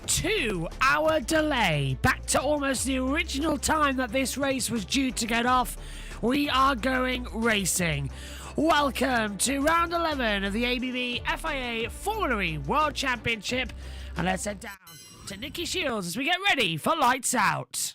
2-hour delay, back to almost the original time that this race was due to get off. We are going racing. Welcome to round 11 of the ABB FIA Formula E World Championship, and let's head down to Nikki Shields as we get ready for lights out.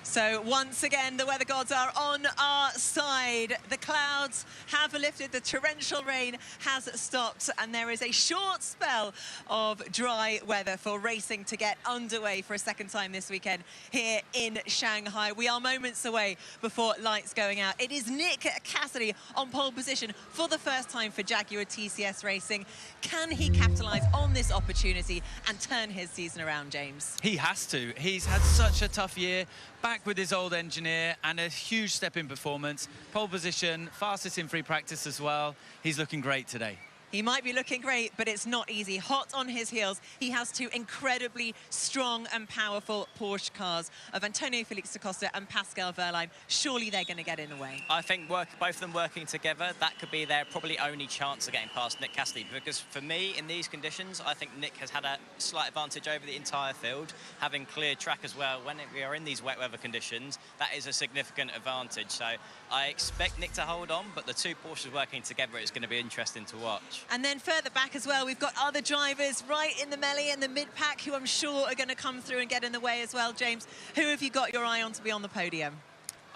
So once again, the weather gods are on our side. The clouds have lifted, the torrential rain has stopped, and there is a short spell of dry weather for racing to get underway for a second time this weekend here in Shanghai. We are moments away before lights going out. It is Nick Cassidy on pole position for the first time for Jaguar TCS Racing. Can he capitalise on this opportunity and turn his season around, James? He has to. He's had such a tough year, back with his old engineer, and a huge step in performance. Pole position, fastest in free practice as well. He's looking great today. He might be looking great, but it's not easy. Hot on his heels, he has two incredibly strong and powerful Porsche cars of Antonio Felix da Costa and Pascal Wehrlein. Surely they're going to get in the way. I think both of them working together, that could be their probably only chance of getting past Nick Cassidy, because for me, in these conditions, I think Nick has had a slight advantage over the entire field, having cleared track as well. When we are in these wet weather conditions, that is a significant advantage. So I expect Nick to hold on, but the two Porsches working together is going to be interesting to watch. And then further back as well, we've got other drivers right in the melee and the mid-pack who I'm sure are going to come through and get in the way as well. James, who have you got your eye on to be on the podium?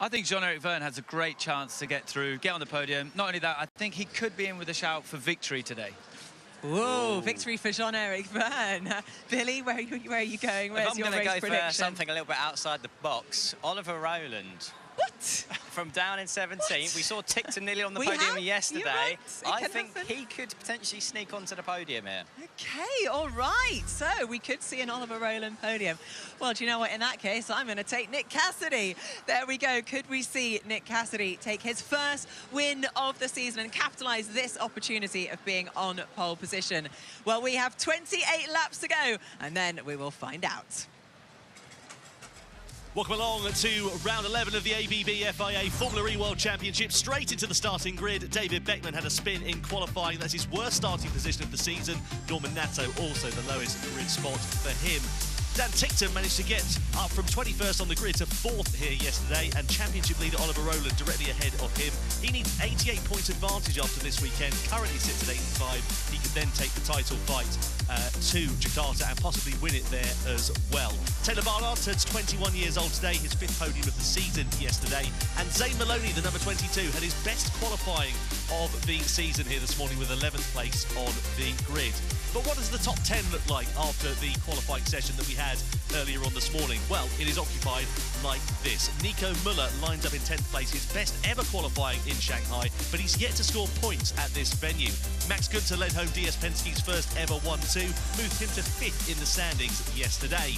I think Jean-Eric Vergne has a great chance to get through, get on the podium. Not only that, I think he could be in with a shout for victory today. Whoa, victory for Jean-Eric Vergne. Billy, where are you going? Where's your race prediction? I'm going to go for something a little bit outside the box. Oliver Rowland. What? From down in 17th. What? We saw ticked nearly on the podium yesterday. Right. I think he could potentially sneak onto the podium here. Okay, all right. So we could see an Oliver Rowland podium. Well, do you know what? In that case, I'm going to take Nick Cassidy. There we go. Could we see Nick Cassidy take his first win of the season and capitalise this opportunity of being on pole position? Well, we have 28 laps to go, and then we will find out. Welcome along to round 11 of the ABB FIA Formula E World Championship. Straight into the starting grid. David Beckman had a spin in qualifying. That's his worst starting position of the season. Norman Nato also the lowest grid spot for him. Dan Tickton managed to get up from 21st on the grid to 4th here yesterday, and championship leader Oliver Rowland directly ahead of him. He needs 88 points advantage after this weekend, currently sits at 85. He could then take the title fight to Jakarta and possibly win it there as well. Taylor Barnard turns 21 years old today, his 5th podium of the season yesterday. And Zane Maloney, the number 22, had his best qualifying of the season here this morning with 11th place on the grid. But what does the top 10 look like after the qualifying session that we had earlier on this morning? Well, it is occupied like this. Nico Müller lines up in 10th place, his best ever qualifying in Shanghai, but he's yet to score points at this venue. Max Günther led home DS Penske's first ever 1-2, moved him to 5th in the standings yesterday.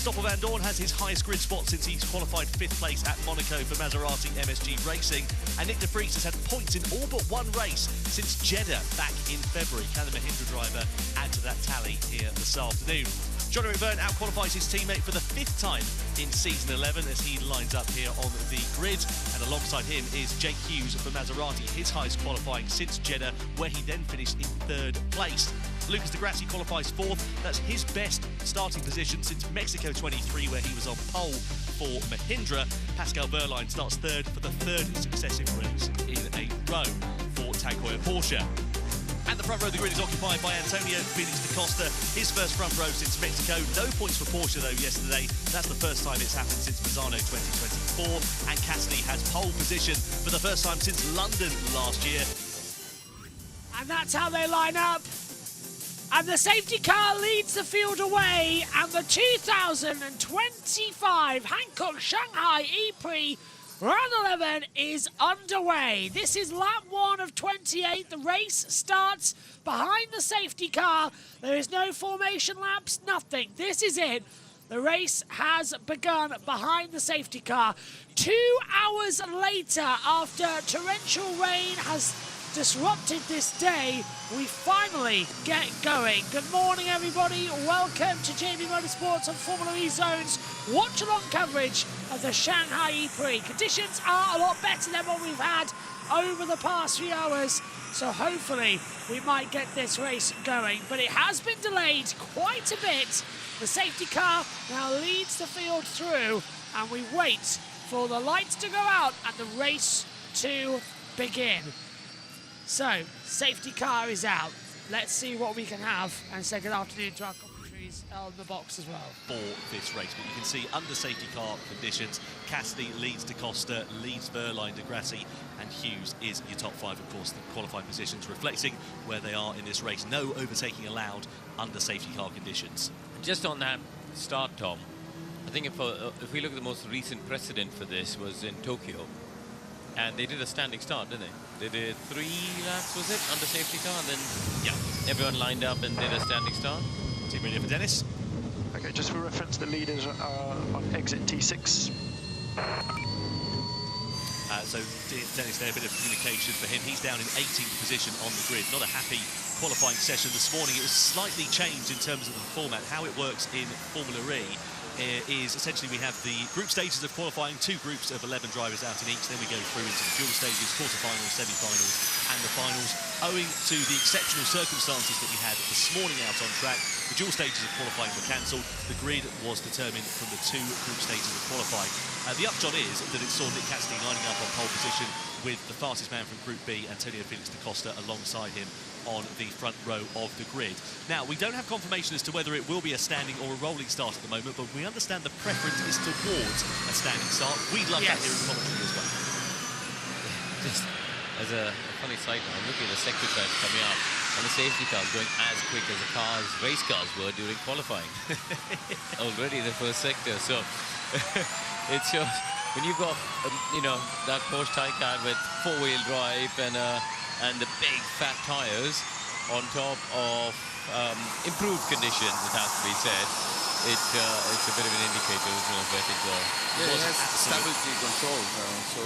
Stoffel van Dorn has his highest grid spot since he's qualified 5th place at Monaco for Maserati MSG Racing. And Nick de Vries has had points in all but one race since Jeddah back in February. Can the Mahindra driver add to that tally here this afternoon? Jean-Eric Vergne outqualifies his teammate for the 5th time in season 11 as he lines up here on the grid. And alongside him is Jake Hughes for Maserati, his highest qualifying since Jeddah, where he then finished in 3rd place. Lucas Di Grassi qualifies 4th. That's his best starting position since Mexico 23, where he was on pole for Mahindra. Pascal Wehrlein starts 3rd for the 3rd successive race in a row for Tag Heuer Porsche. And the front row of the grid is occupied by Antonio Felix da Costa, his first front row since Mexico. No points for Porsche, though, yesterday. That's the first time it's happened since Misano 2024. And Cassidy has pole position for the first time since London last year. And that's how they line up. And the safety car leads the field away, and the 2025 Hankook Shanghai EPrix round 11 is underway. This is lap 1 of 28. The race starts behind the safety car. There is no formation laps, nothing. This is it. The race has begun behind the safety car. 2 hours later, after torrential rain has disrupted this day, we finally get going. Good morning, everybody. Welcome to JBMotorsports on Formula E Zone's watch-along coverage of the Shanghai EPrix. Conditions are a lot better than what we've had over the past few hours, so hopefully we might get this race going. But it has been delayed quite a bit. The safety car now leads the field through, and we wait for the lights to go out and the race to begin. So, safety car is out. Let's see what we can have, and say good afternoon to our commentaries on the box as well. For this race, but you can see under safety car conditions, Cassidy leads Da Costa, leads Verline, De Grassi, and Hughes is your top 5, of course, the qualifying positions reflecting where they are in this race. No overtaking allowed under safety car conditions. Just on that start, Tom, I think if we look at the most recent precedent for this was in Tokyo, and they did a standing start, didn't they? They did 3 laps, was it, under safety car, and then everyone lined up and did a standing start. Team ready for Dennis. Okay, just for reference, the leaders are on exit T6. So Dennis there, a bit of communication for him. He's down in 18th position on the grid. Not a happy qualifying session this morning. It was slightly changed in terms of the format. How it works in Formula E is essentially we have the group stages of qualifying, 2 groups of 11 drivers out in each. Then we go through into the dual stages, quarterfinals, semi-finals, and the finals. Owing to the exceptional circumstances that we had this morning out on track, the dual stages of qualifying were cancelled. The grid was determined from the 2 group stages of qualifying. The upshot is that it saw Nick Cassidy lining up on pole position with the fastest man from Group B, Antonio Felix da Costa, alongside him on the front row of the grid. Now, we don't have confirmation as to whether it will be a standing or a rolling start at the moment, but we understand the preference is towards a standing start. We'd love that here in commentary as well. Just as a funny side note, I'm looking at the sector times coming up, and the safety cars going as quick as the race cars were during qualifying. Already the first sector, so it shows when you've got you know, that Porsche Taycan with 4-wheel drive and the big fat tires on top of improved conditions, it has to be said. It's a bit of an indicator, isn't it, where things are. Yeah, it has stability control, so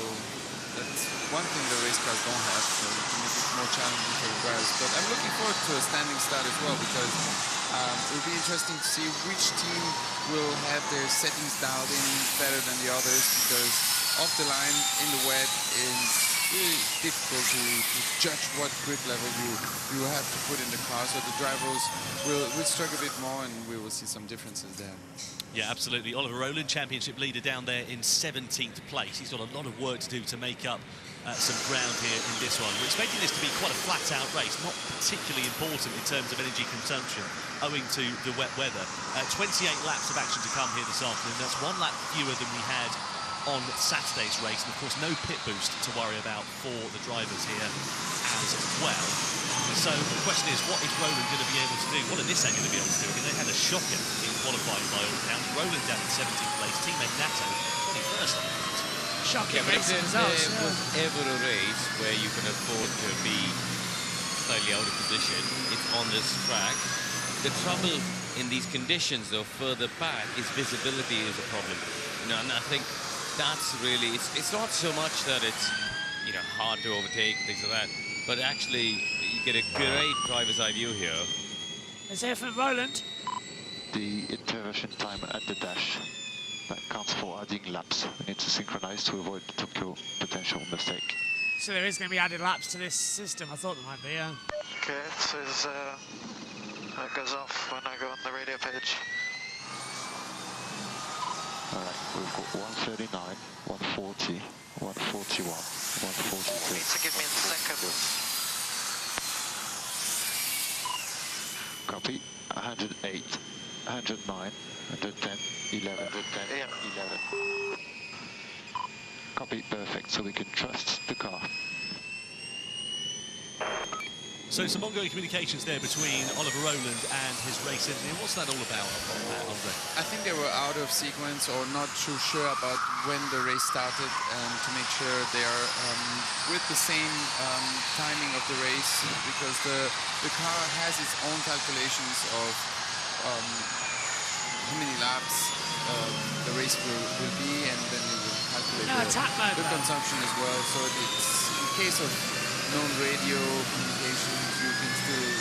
that's one thing the race cars don't have, so to make it more challenging for the drivers. But I'm looking forward to a standing start as well, because it will be interesting to see which team will have their settings dialed in better than the others, because off the line in the wet is really difficult to judge what grip level you have to put in the car. So the drivers will struggle a bit more, and we will see some differences there. Yeah, absolutely. Oliver Rowland, championship leader down there in 17th place. He's got a lot of work to do to make up some ground here in this one. We're expecting this to be quite a flat-out race, not particularly important in terms of energy consumption, owing to the wet weather. 28 laps of action to come here this afternoon. That's 1 lap fewer than we had on Saturday's race, and of course no pit boost to worry about for the drivers here as well. So the question is, what is Rowland going to be able to do? What are Nissan going to be able to do? I mean, they had a shocker in qualifying by all accounts. Rowland down in 17th place, teammate Nato 21st on the front. Shocking But race if results. there was ever a race where you can afford to be slightly out of position, it's on this track. The trouble in these conditions, though, further back, is visibility is a problem. You know, and I think that's really, it's not so much that it's, you know, hard to overtake and things like that, but actually you get a great driver's eye view here. Let's hear from Rowland. The intervention time at the dash, that counts for adding laps. We need to synchronize to avoid the Tokyo potential mistake. So there is going to be added laps to this system. I thought there might be, yeah. Okay, so that goes off when I go on the radio page. Alright, we've got 139, 140, 141, 142. You need to give me a second. Copy. 108, 109, 110, 11, 110, 11. Copy, perfect, so we can trust the car. So some ongoing communications there between Oliver Rowland and his race engineer. What's that all about, Andre? I think they were out of sequence or not too sure about when the race started, to make sure they are with the same timing of the race, because the car has its own calculations of how many laps the race will be, and then it will calculate the consumption as well. So it's in case of non-radio communications, you can still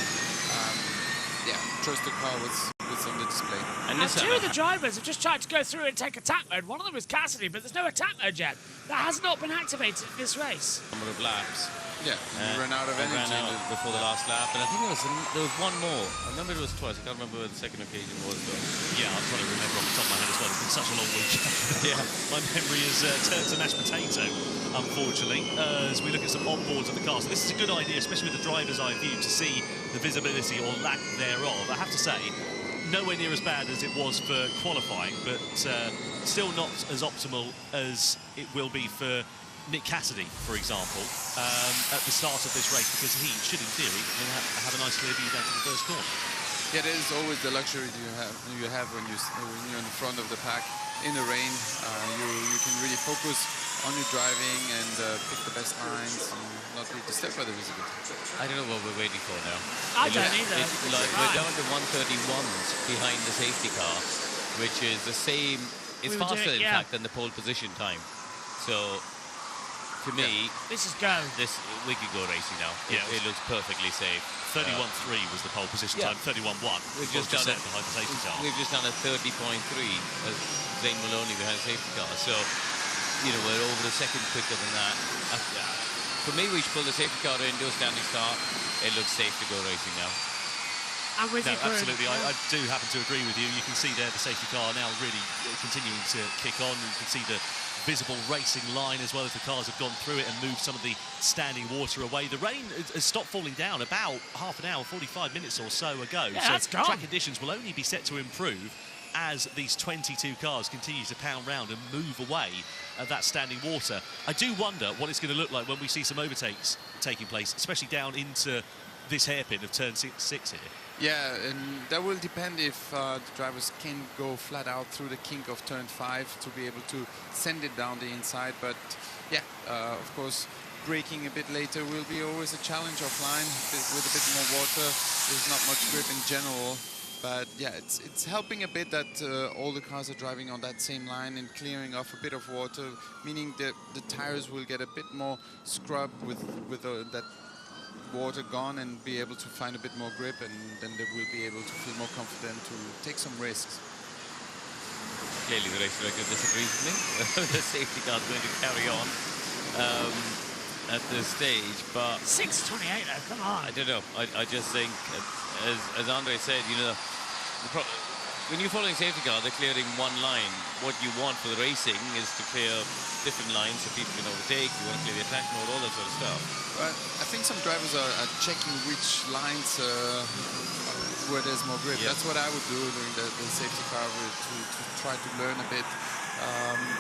trust the car with lines on the display. And two of the drivers have just tried to go through and take attack mode. One of them is Cassidy, but there's no attack mode yet. That has not been activated in this race. Number of laps. Yeah, you ran out of energy. Ran out before the last lap, and I think there was one more. I remember it was twice. I can't remember where the second occasion was, though. Yeah, I'm trying to remember off the top of my head as well. It's been such a long week. Yeah, my memory has turned to mashed potato, unfortunately, as we look at some onboards of the car. So this is a good idea, especially with the driver's eye view, to see the visibility or lack thereof. I have to say, nowhere near as bad as it was for qualifying, but still not as optimal as it will be for Nick Cassidy, for example, at the start of this race, because he should, in theory, have a nice clear view down to the first corner. Yeah, that is always the luxury you have when you're in front of the pack in the rain. You can really focus on your driving and pick the best lines and not be disturbed by the visibility. I don't know what we're waiting for now. I don't either. We're down to 131s behind the safety car, which is the same. It's faster, in fact, than the pole position time. So, to me, this is go. We could go racing now. Yeah, it looks perfectly safe. 31.3 was the pole position time. 31.1. We've just done it behind the safety car. We've just done a 30.3 as Zane Maloney behind the safety car. So, you know, we're over a second quicker than that. For me, we should pull the safety car in, do a standing start. It looks safe to go racing now. I'm with you, absolutely. I do happen to agree with you. You can see there the safety car now really continuing to kick on. You can see the visible racing line as well as the cars have gone through it and moved some of the standing water away. The rain has stopped falling down about half an hour, 45 minutes or so ago. Yeah, so that's gone. track conditions will only be set to improve as these 22 cars continue to pound round and move away at that standing water. I do wonder what it's going to look like when we see some overtakes taking place, especially down into this hairpin of turn 6 here. Yeah, and that will depend if the drivers can go flat out through the kink of turn 5 to be able to send it down the inside. But yeah, of course, braking a bit later will be always a challenge offline with a bit more water. There's not much grip in general. But yeah, it's helping a bit that all the cars are driving on that same line and clearing off a bit of water, meaning that the tires will get a bit more scrub with that water gone and be able to find a bit more grip, and then they will be able to feel more confident to take some risks. Clearly the race director disagrees with me. The safety car is going to carry on at this stage, but 6:28 though, come on. I don't know. I just think, as Andre said, you know, when you're following safety car, they're clearing one line. What you want for the racing is to clear different lines so people can overtake. You want to clear the attack mode, all that sort of stuff. But I think some drivers are checking which lines where there's more grip. That's what I would do during the safety car to try to learn a bit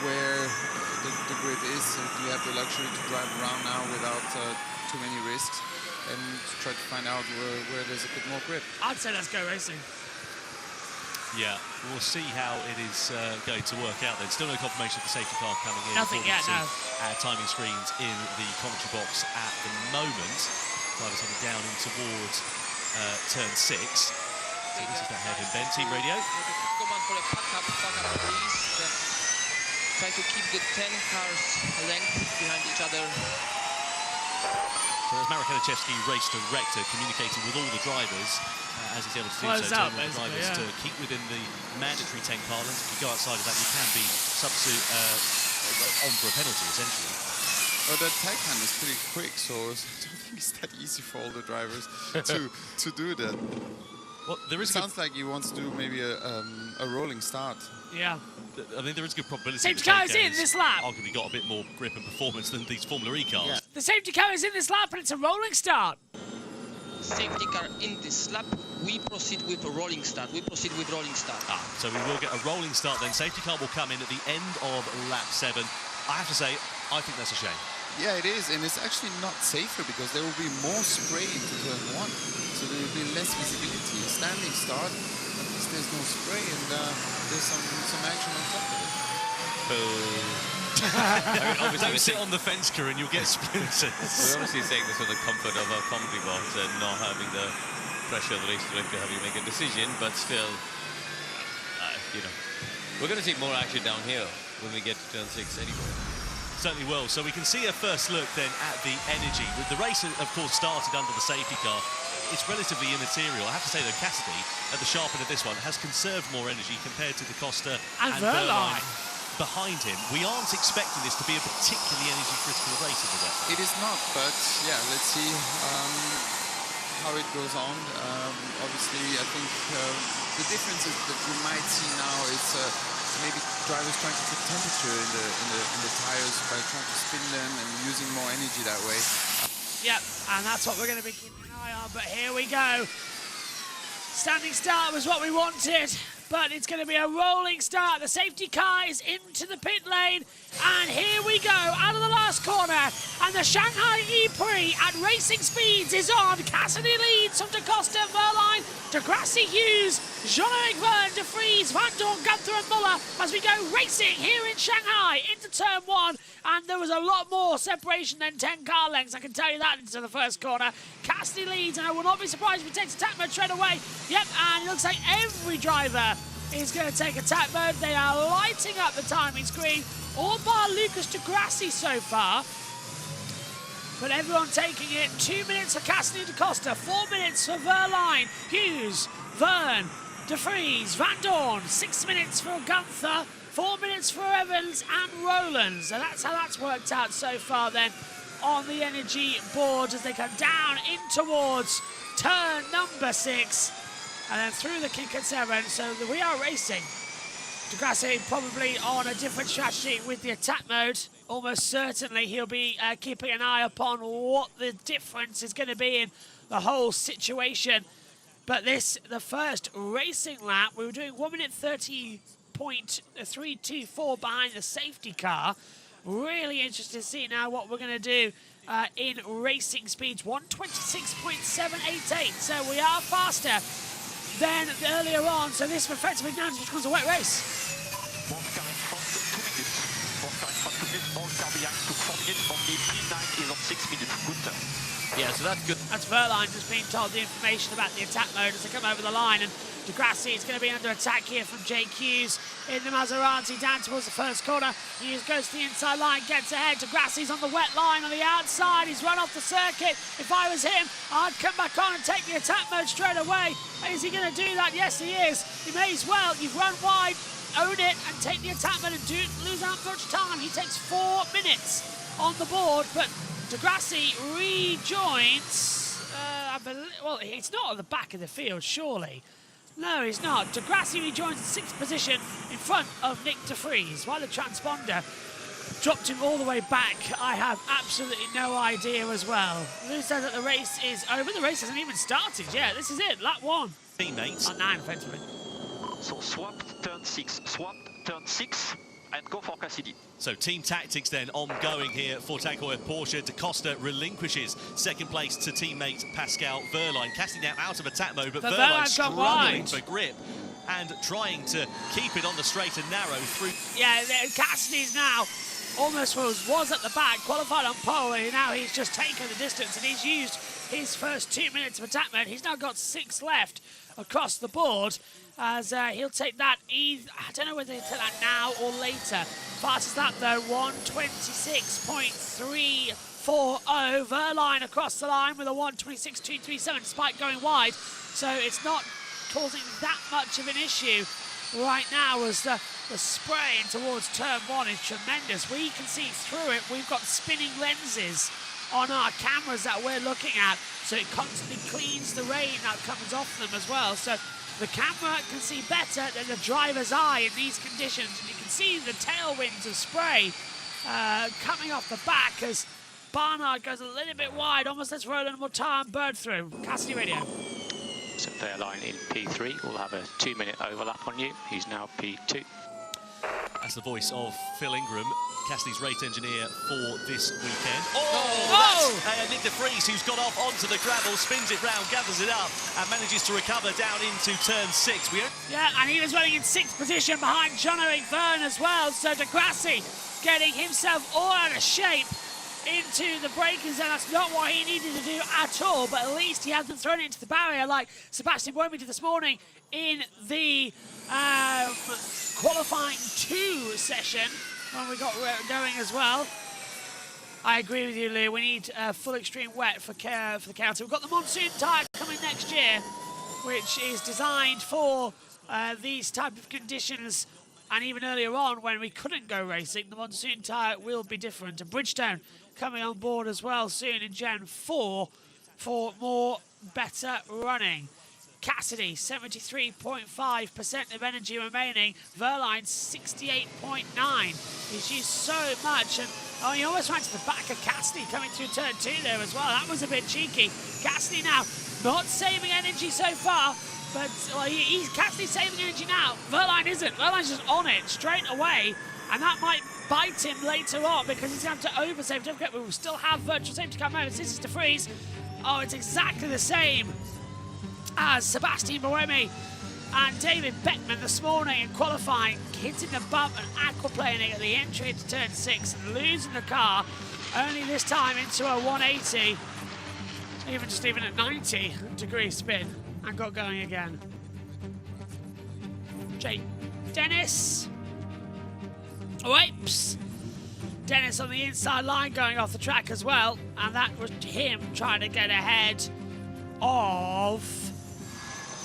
where the grip is. If you have the luxury to drive around now without too many risks, and try to find out where there's a bit more grip. I'd say let's go racing. Yeah, we'll see how it is going to work out then. Still no confirmation of the safety car coming in. Nothing yet, no. Timing screens in the commentary box at the moment. Drivers heading down in towards turn 6. So this is that hairpin bend. Team radio. Command for a pack up please. Try to keep the 10 cars length behind each other. So there's Marek Helichevsky, race director, communicating with all the drivers as he's able to do so, telling the drivers to keep within the mandatory 10 car length. If you go outside of that, you can be on for a penalty, essentially. Well, that tag time is pretty quick, so I don't think it's that easy for all the drivers to do that. Well, there is sounds like he wants to do maybe a rolling start. Yeah. I mean, there is a good probability. Safety car is in this lap. Arguably got a bit more grip and performance than these Formula E cars. Yeah. The safety car is in this lap, and it's a rolling start. Safety car in this lap. We proceed with a rolling start. So we will get a rolling start then. Safety car will come in at the end of lap 7. I have to say, I think that's a shame. Yeah, it is, and it's actually not safer because there will be more spray into turn 1. So there will be less visibility. A standing start, at least there's no spray, and there's some action on top of it. Obviously, don't sit on the fence, Kieran, you'll get splinters. We're obviously saying this with the comfort of our commentary box and not having the pressure of the race director having to make a decision, but still, you know, we're going to see more action down here when we get to turn 6 anyway. Certainly will. So we can see a first look then at the energy. The race, of course, started under the safety car. it's relatively immaterial. I have to say, though, Cassidy, at the sharp end of this one, has conserved more energy compared to the Costa and Verline behind him. We aren't expecting this to be a particularly energy-critical race, is it? It is not, but yeah, let's see how it goes on. Obviously, I think the difference is that we might see now is maybe drivers trying to put temperature in the tires by trying to spin them and using more energy that way. Yep, and that's what we're going to be keeping an eye on, but here we go. Standing start was what we wanted, but it's going to be a rolling start. The safety car is into the pit lane, and here we go, out of the last corner, and the Shanghai EPrix at racing speeds is on. Cassidy leads from DaCosta, Verline, DeGrassi, Hughes, Jean-Eric Verne, De Vries, Van Dorn, Gunther and Muller as we go racing here in Shanghai into turn 1, and there was a lot more separation than 10 car lengths, I can tell you that, into the first corner. Cassidy leads, and I will not be surprised if he takes attack mode straight away. Yep, and it looks like every driver is going to take attack mode. They are lighting up the timing screen, all bar Lucas DeGrassi so far. But everyone taking it. 2 minutes for Cassidy DaCosta, 4 minutes for Verline, Hughes, Verne, De Vries, Van Dorn, 6 minutes for Gunther, 4 minutes for Evans and Rowland. So that's how that's worked out so far then on the energy board as they come down in towards turn number 6 and then through the kick at 7. So we are racing. DeGrassi probably on a different strategy with the attack mode. Almost certainly he'll be keeping an eye upon what the difference is going to be in the whole situation. But this, the first racing lap, we were doing 1 minute 30.324 behind the safety car. Really interested to see now what we're going to do in racing speeds. 126.788, so we are faster than earlier on. So this effectively now becomes a wet race. Yeah, so that's good. That's Verline just being told the information about the attack mode as they come over the line, and DeGrassi is going to be under attack here from Jake Hughes in the Maserati down towards the first corner. Hughes goes to the inside line, gets ahead. DeGrassi's on the wet line on the outside. He's run off the circuit. If I was him, I'd come back on and take the attack mode straight away. Is he going to do that? Yes, he is. He may as well. You've run wide, own it, and take the attack mode and lose out much time. He takes 4 minutes on the board, but DeGrassi rejoins, I believe, well, it's not at the back of the field, surely. No, he's not. DeGrassi rejoins the 6th position in front of Nick De Vries, while the transponder dropped him all the way back. I have absolutely no idea as well. Lou says that the race is over. The race hasn't even started yet. This is it, lap 1. Teammates. Oh, 9, effectively. So swap turn 6, and go for Cassidy. So team tactics then ongoing here for Tag Heuer Porsche. DaCosta relinquishes second place to teammate Pascal Verline. Cassidy now out of attack mode, but Verline struggling for grip and trying to keep it on the straight and narrow through. Yeah, Cassidy's now almost was at the back, qualified on pole, and now he's just taken the distance, and he's used his first 2 minutes of attack mode. He's now got 6 left across the board, as he'll take that. I don't know whether he'll take that now or later. Fastest lap though, 126.340. Verline across the line with a 126.237, despite going wide. So it's not causing that much of an issue right now, as the spray in towards turn 1 is tremendous. We can see through it. We've got spinning lenses on our cameras that we're looking at, so it constantly cleans the rain that comes off them as well. So the camera can see better than the driver's eye in these conditions, and you can see the tailwinds of spray coming off the back as Barnard goes a little bit wide, almost lets Roland Mortar and Bird through. Cassidy Radio. So Verline in P3 will have a 2-minute overlap on you. He's now P2. That's the voice of Phil Ingram, Cassidy's race engineer for this weekend. That's Nick De Vries, who's got off onto the gravel, spins it round, gathers it up, and manages to recover down into turn 6. Yeah, and he was running in 6th position behind Jean-Eric Verne as well, so DeGrassi getting himself all out of shape into the braking zone. That's not what he needed to do at all, but at least he hasn't thrown it into the barrier like Sebastian Buemi did this morning in the qualifying 2 session when we got going as well. I agree with you, Lou. We need full extreme wet for the counter. We've got the monsoon tyre coming next. year, which is designed for these type of conditions. And even earlier on, when we couldn't go racing, the monsoon tyre will be different. And Bridgestone coming on board as well soon in Gen 4 for more better running. Cassidy, 73.5% of energy remaining. Verline, 68.9. He's used so much. And oh, he almost went to the back of Cassidy coming through turn 2 there as well. That was a bit cheeky. Cassidy now not saving energy so far. But well, he's Cassidy's saving energy now. Verline isn't. Verline's just on it straight away. And that might bite him later on because he's going to have to oversave. Don't forget, we will still have virtual safety car moments. This is De Vries. Oh, it's exactly the same as Sebastian Buemi and David Beckman this morning in qualifying, hitting the bump and aquaplaning at the entry into turn 6 and losing the car, only this time into a 180, even at 90-degree spin, and got going again. Dennis. Whoops. Dennis on the inside line going off the track as well, and that was him trying to get ahead of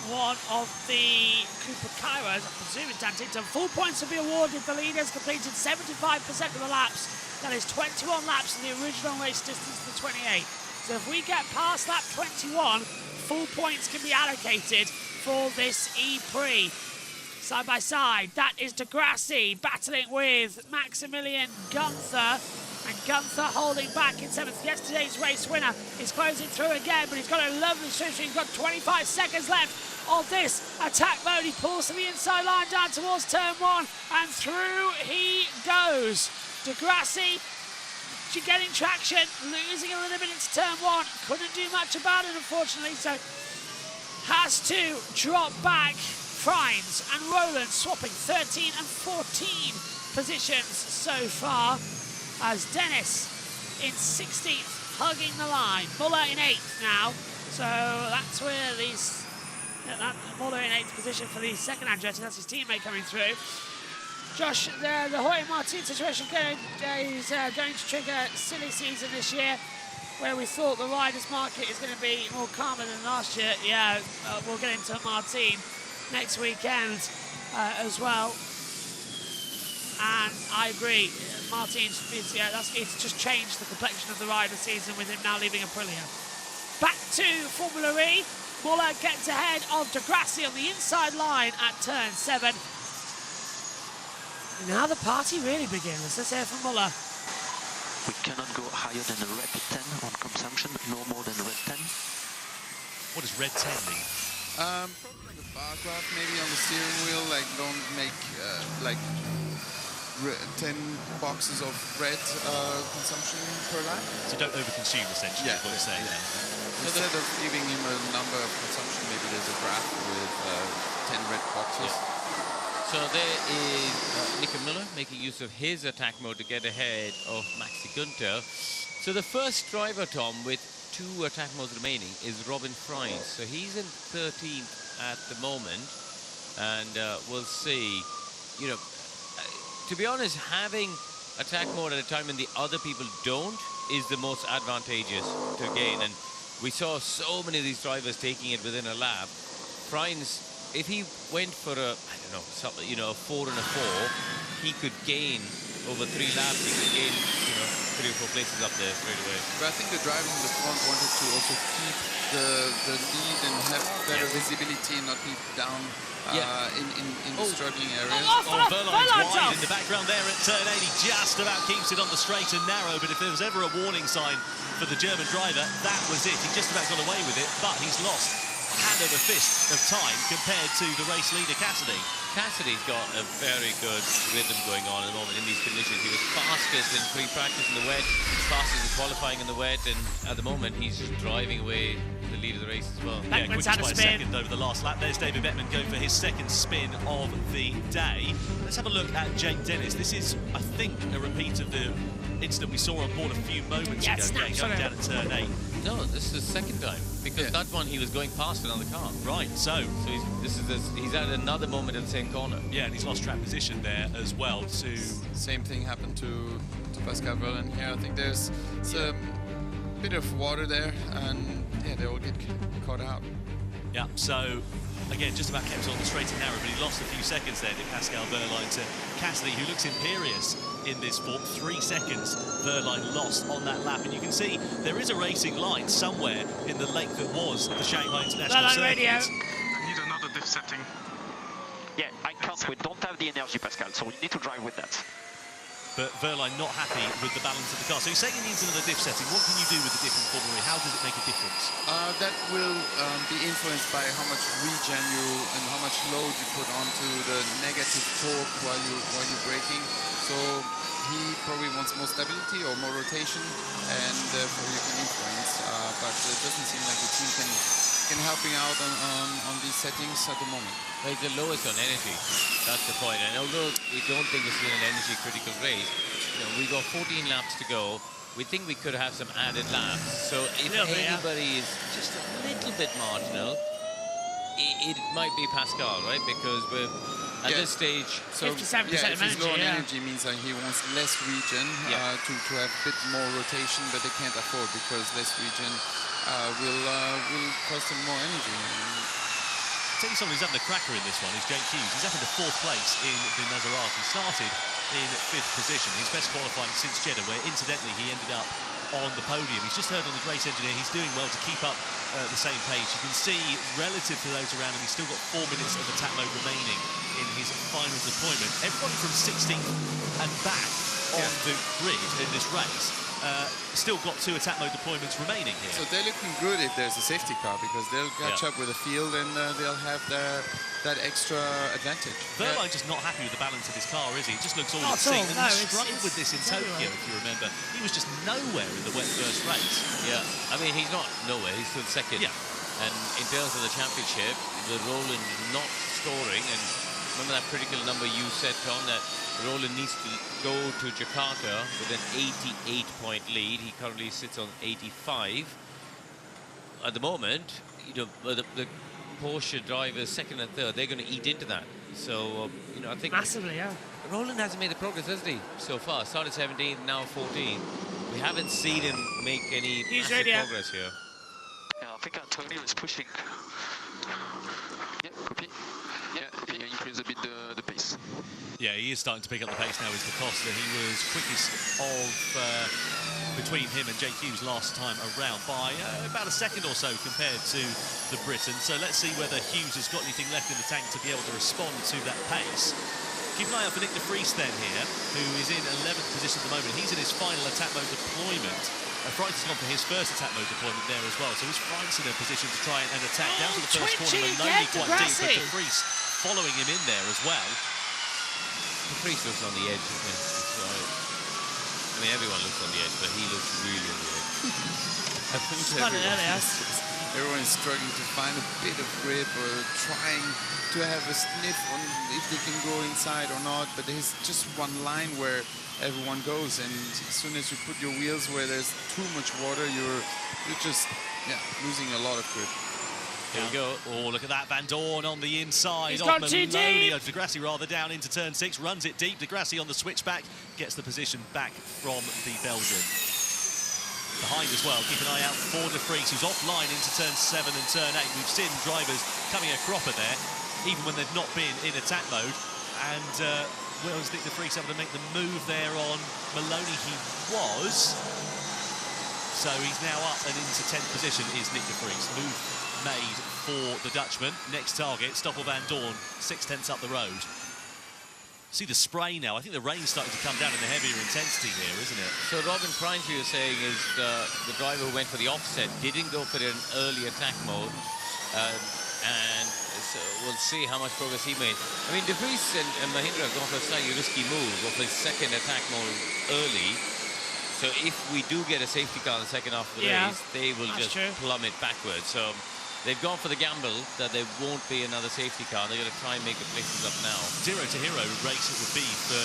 one of the Cooper Kairos, I presume it's Dan Tinton. Full points will be awarded. The leaders completed 75% of the laps. That is 21 laps of the original race distance to 28. So if we get past lap 21, full points can be allocated for this EPrix. Side by side, that is Degrassi battling with Maximilian Gunther. And Gunther holding back in 7th. Yesterday's race winner is closing through again, but he's got a lovely switch. He's got 25 seconds left of this attack mode. He pulls to the inside line down towards turn 1, and through he goes. Degrassi getting traction, losing a little bit into turn 1. Couldn't do much about it, unfortunately, so has to drop back. Frines and Roland swapping 13 and 14 positions so far, as Dennis in 16th, hugging the line. Muller in 8th now, so that's where these... Muller in 8th position for the second Andretti, that's his teammate coming through. Josh, the Jorge Martin situation is going to trigger silly season this year, where we thought the riders' market is going to be more calmer than last year. Yeah, we'll get into Martin next weekend as well. And I agree, Martin's, it's just changed the complexion of the rider season with him now leaving Aprilia. Back to Formula E. Muller gets ahead of Degrassi on the inside line at turn 7. Now the party really begins. Let's hear from Muller. We cannot go higher than a red 10 on consumption, no more than a red 10. What does red 10 mean? Probably like a bar graph maybe on the steering wheel, like don't make like 10 boxes of red consumption per lap. So don't overconsume, essentially, is what you're saying there. Instead of giving him a number of consumption, maybe there's a graph with 10 red boxes. Yeah. So there is Nico Miller making use of his attack mode to get ahead of Maxi Günther. So the first driver, Tom, with 2 attack modes remaining is Robin Frines. So he's in 13th at the moment, and we'll see. You know, to be honest, having attack mode at a time when the other people don't is the most advantageous to gain. And we saw so many of these drivers taking it within a lap. Frines, if he went for a, I don't know, something, you know, a 4 and a 4, he could gain over 3 laps. He could gain, you know, 3 or 4 places up there straight away. But I think the drivers in the front wanted to also keep the lead and have better visibility and not be down in the struggling areas. Verline's wide in the background there at turn 8. He just about keeps it on the straight and narrow, but if there was ever a warning sign for the German driver, that was it. He just about got away with it, but he's lost hand over fist of time compared to the race leader, Cassidy. Cassidy's got a very good rhythm going on at the moment in these conditions. He was fastest in free practice in the wet, fastest in qualifying in the wet, and at the moment he's driving away the lead of the race as well. Yeah, quickest by a second over the last lap. There's David Beckman going for his second spin of the day. Let's have a look at Jake Dennis. This is, I think, a repeat of the incident we saw on board a few moments ago, going down at turn 8. No, this is the second time, because that one he was going past another car. Right, so he's at another moment in the same corner. Yeah, and he's lost track position there as well. Same thing happened to Pascal Wehrlein here. I think there's a bit of water there, and yeah, they all get caught out. Yeah, so again, just about kept on the straight and narrow, but he lost a few seconds there, did Pascal Wehrlein to Cassidy, who looks imperious in this form. 3 seconds Wehrlein lost on that lap, and you can see there is a racing line somewhere in the lake that was the Shanghai International Circuit. Radio. I need another diff setting. Yeah, I can't. We don't have the energy, Pascal, so we need to drive with that. But Wehrlein not happy with the balance of the car. So he's saying he needs another diff setting. What can you do with the different formula? How does it make a difference? That will be influenced by how much regen and how much load you put onto the negative torque while you're braking. So he probably wants more stability or more rotation, and therefore you can influence. But it doesn't seem like the team can helping out on these settings at the moment. Well, it's the lowest on energy. That's the point. And although we don't think this is an energy critical race, you know, we got 14 laps to go. We think we could have some added laps. So if anybody is just a little bit marginal, it might be Pascal, right? Because we're at this stage. So 57% if he's low on energy, energy means that he wants less regen to have a bit more rotation, but they can't afford because less regen will cost him more energy. I'll tell you someone who's having a cracker in this one is Jake Hughes. He's up into 4th place in the Maserati. Started in 5th position. His best qualifying since Jeddah, where incidentally he ended up on the podium. He's just heard on the race engineer he's doing well to keep up the same pace. You can see relative to those around him, he's still got 4 minutes of attack mode remaining in his final deployment. Everybody from 16th and back on the grid in this race still got 2 attack mode deployments remaining here. So they're looking good if there's a safety car, because they'll catch up with the field and they'll have that extra advantage. Wehrlein's just not happy with the balance of his car, is he? It just looks all at sea. And he struggled with this in Tokyo, if you remember. He was just nowhere in the wet first race. Yeah, I mean, he's not nowhere. He's still second. Yeah. And in terms of the championship, the Roland not scoring, and remember that critical number you said, Tom, that Roland needs to go to Jakarta with an 88-point lead. He currently sits on 85. At the moment, you know, the Porsche drivers, 2nd and 3rd, they're going to eat into that. So, you know, I think... Massively, yeah. Roland hasn't made the progress, has he, so far? Started 17th, now 14. We haven't seen him make any massive progress here. Yeah, I think Antonio is pushing. Yeah, copy. Yeah, copy. Increase a bit the pace. Yeah, he is starting to pick up the pace now, is Da Costa. He was quickest of between him and Jake Hughes last time around by about a second or so compared to the Briton. So let's see whether Hughes has got anything left in the tank to be able to respond to that pace. Keep an eye out for Nick de Vries then here, who is in 11th position at the moment. He's in his final attack mode deployment. Frantz has gone for his first attack mode deployment there as well. So is Frantz in a position to try and attack down to the first corner? Maloney quite deep, but de Vries following him in there as well. De Vries looks on the edge, isn't it? I mean, everyone looks on the edge, but he looks really on the edge. I think everyone is struggling to find a bit of grip or trying to have a sniff on if they can go inside or not, but there's just one line where everyone goes, and as soon as you put your wheels where there's too much water, you're just losing a lot of grip. Here we go. Oh, look at that. Van Dorn on the inside. He's gone too deep. De Grassi rather down into turn 6, runs it deep. De Grassi on the switchback, gets the position back from the Belgian. Behind as well, keep an eye out for De Vries, who's offline into turn 7 and turn 8. We've seen drivers coming a cropper there, even when they've not been in attack mode. And was Nick De Vries able to make the move there on Maloney? He was. So he's now up and into 10th position is Nick De Vries. Move made for the Dutchman. Next target, Stoffel Van Dorn, 6/10 up the road. See the spray now. I think the rain's starting to come down in the heavier intensity here, isn't it? So Robin Frantz, you were saying, is the driver who went for the offset, didn't go for an early attack mode. And so we'll see how much progress he made. I mean, De Vries and Mahindra have gone for a slightly risky move, go for his second attack mode early. So if we do get a safety car in the second half of the race, they will just plummet backwards. So they've gone for the gamble that there won't be another safety car. They're going to try and make the places up now. 0 to hero race it would be for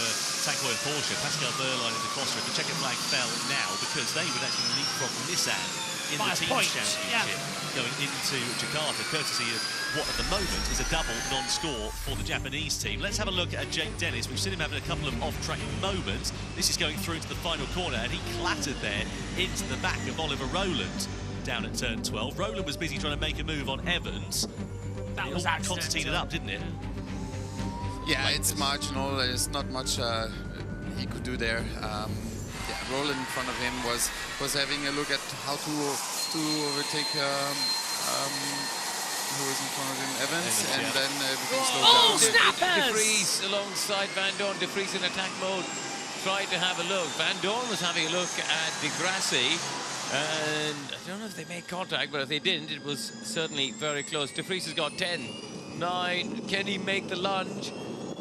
Tankoy and Porsche. Pascal Wehrlein and Da Costa. The checkered flag fell now because they would actually leapfrog Nissan in the Teams Championship going into Jakarta, courtesy of what at the moment is a double non-score for the Japanese team. Let's have a look at Jake Dennis. We've seen him having a couple of off-track moments. This is going through to the final corner, and he clattered there into the back of Oliver Rowland. down at turn 12. Roland was busy trying to make a move on Evans. That It was all accidental. concertinaed it up, didn't it? Yeah, it's marginal. There's not much he could do there. Yeah, Roland in front of him was having a look at how to overtake who was in front of him, Evans, and then everything slowed down. Snappers! De Vries alongside Van Dorn. De Vries in attack mode. Tried to have a look. Van Dorn was having a look at De Grassi, and I don't know if they made contact, but if they didn't, it was certainly very close. De Vries has got 10, 9. Can he make the lunge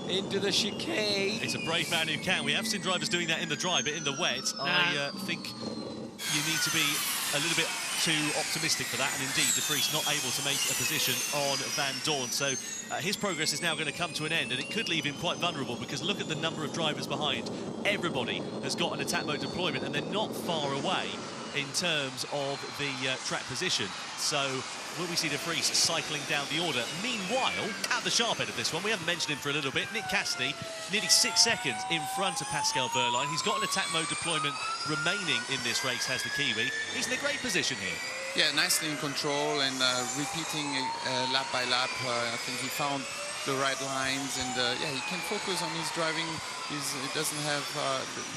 into the chicane? It's a brave man who can. We have seen drivers doing that in the dry, but in the wet, I think you need to be a little bit too optimistic for that, and indeed De Vries not able to make a position on Van Dorn, so his progress is now going to come to an end, and it could leave him quite vulnerable, because look at the number of drivers behind. Everybody has got an attack mode deployment, and they're not far away in terms of the track position. So will we see De Vries cycling down the order? Meanwhile, at the sharp end of this one, we haven't mentioned him for a little bit, Nick Cassidy, nearly 6 seconds in front of Pascal Wehrlein. He's got an attack mode deployment remaining in this race, has the Kiwi. He's in a great position here. Yeah, nicely in control and repeating lap by lap. I think he found the right lines, and yeah, he can focus on his driving. He doesn't have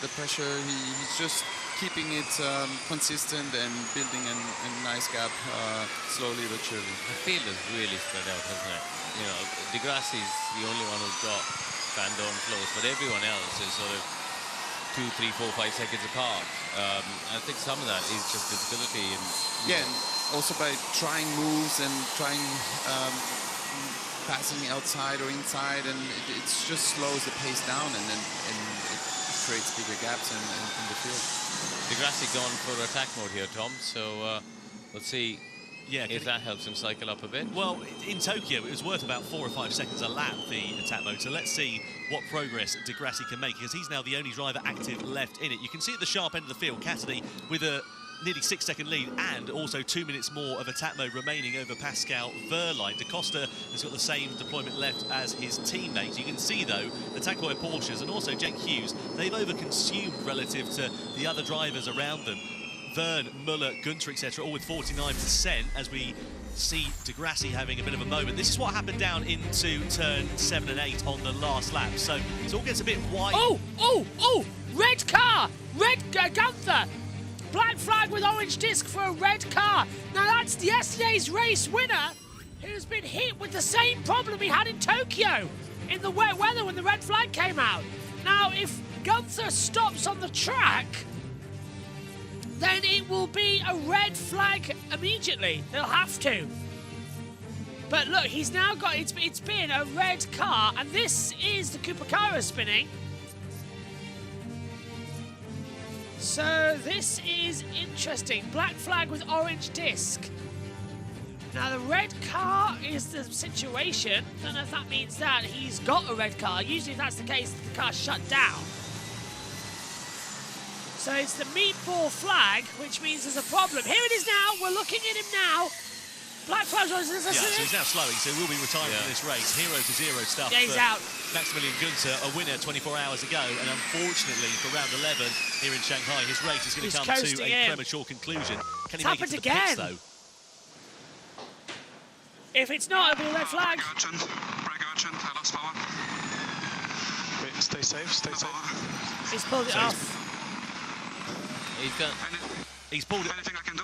the pressure. He's just keeping it consistent and building a nice gap slowly but surely. The field is really spread out, hasn't it? You know, De Grassi's the only one who's got Van Dorn close, but everyone else is sort of 2, 3, 4, 5 seconds apart. I think some of that is just visibility. And yeah, and also by trying moves and trying passing outside or inside, and it just slows the pace down, and it creates bigger gaps in the field. De Grassi gone for attack mode here, Tom, so let's see if that helps him cycle up a bit. Well, in Tokyo, it was worth about 4 or 5 seconds a lap, the attack mode, so let's see what progress De Grassi can make, because he's now the only driver active left in it. You can see at the sharp end of the field, Cassidy with a nearly 6-second lead, and also 2 minutes more of attack mode remaining over Pascal Wehrlein. Da Costa has got the same deployment left as his teammates. You can see, though, the Tag Heuer Porsches and also Jake Hughes, they've overconsumed relative to the other drivers around them. Verne, Muller, Gunter, etc., all with 49%, as we see De Grassi having a bit of a moment. This is what happened down into turn 7 and 8 on the last lap, so it all gets a bit wide. Oh! Red car! Red Gunther! Black flag with orange disc for a red car. Now that's yesterday's race winner, who's been hit with the same problem he had in Tokyo in the wet weather when the red flag came out. Now, if Gunther stops on the track, then it will be a red flag immediately. They'll have to. But look, he's now got, it's been a red car, and this is the Kupakara spinning. So this is interesting. Black flag with orange disc. Now the red car is the situation. Don't know if that means that he's got a red car. Usually if that's the case, the car's shut down. So it's the meatball flag, which means there's a problem. Here it is now. We're looking at him now. Black flag. Yeah, so he's now slowing, so he will be retiring from this race. 0-0 stuff. Yeah, he's out. Maximilian Gunter, a winner 24 hours ago, and unfortunately for round 11 here in Shanghai, his race is going to come to a premature conclusion. Can he make it to the pits, though? If it's not, it'll be a red flag. Brake urgent, I lost power. Wait, stay safe, stay safe. He's pulled it off. He's pulled it. Anything I can do?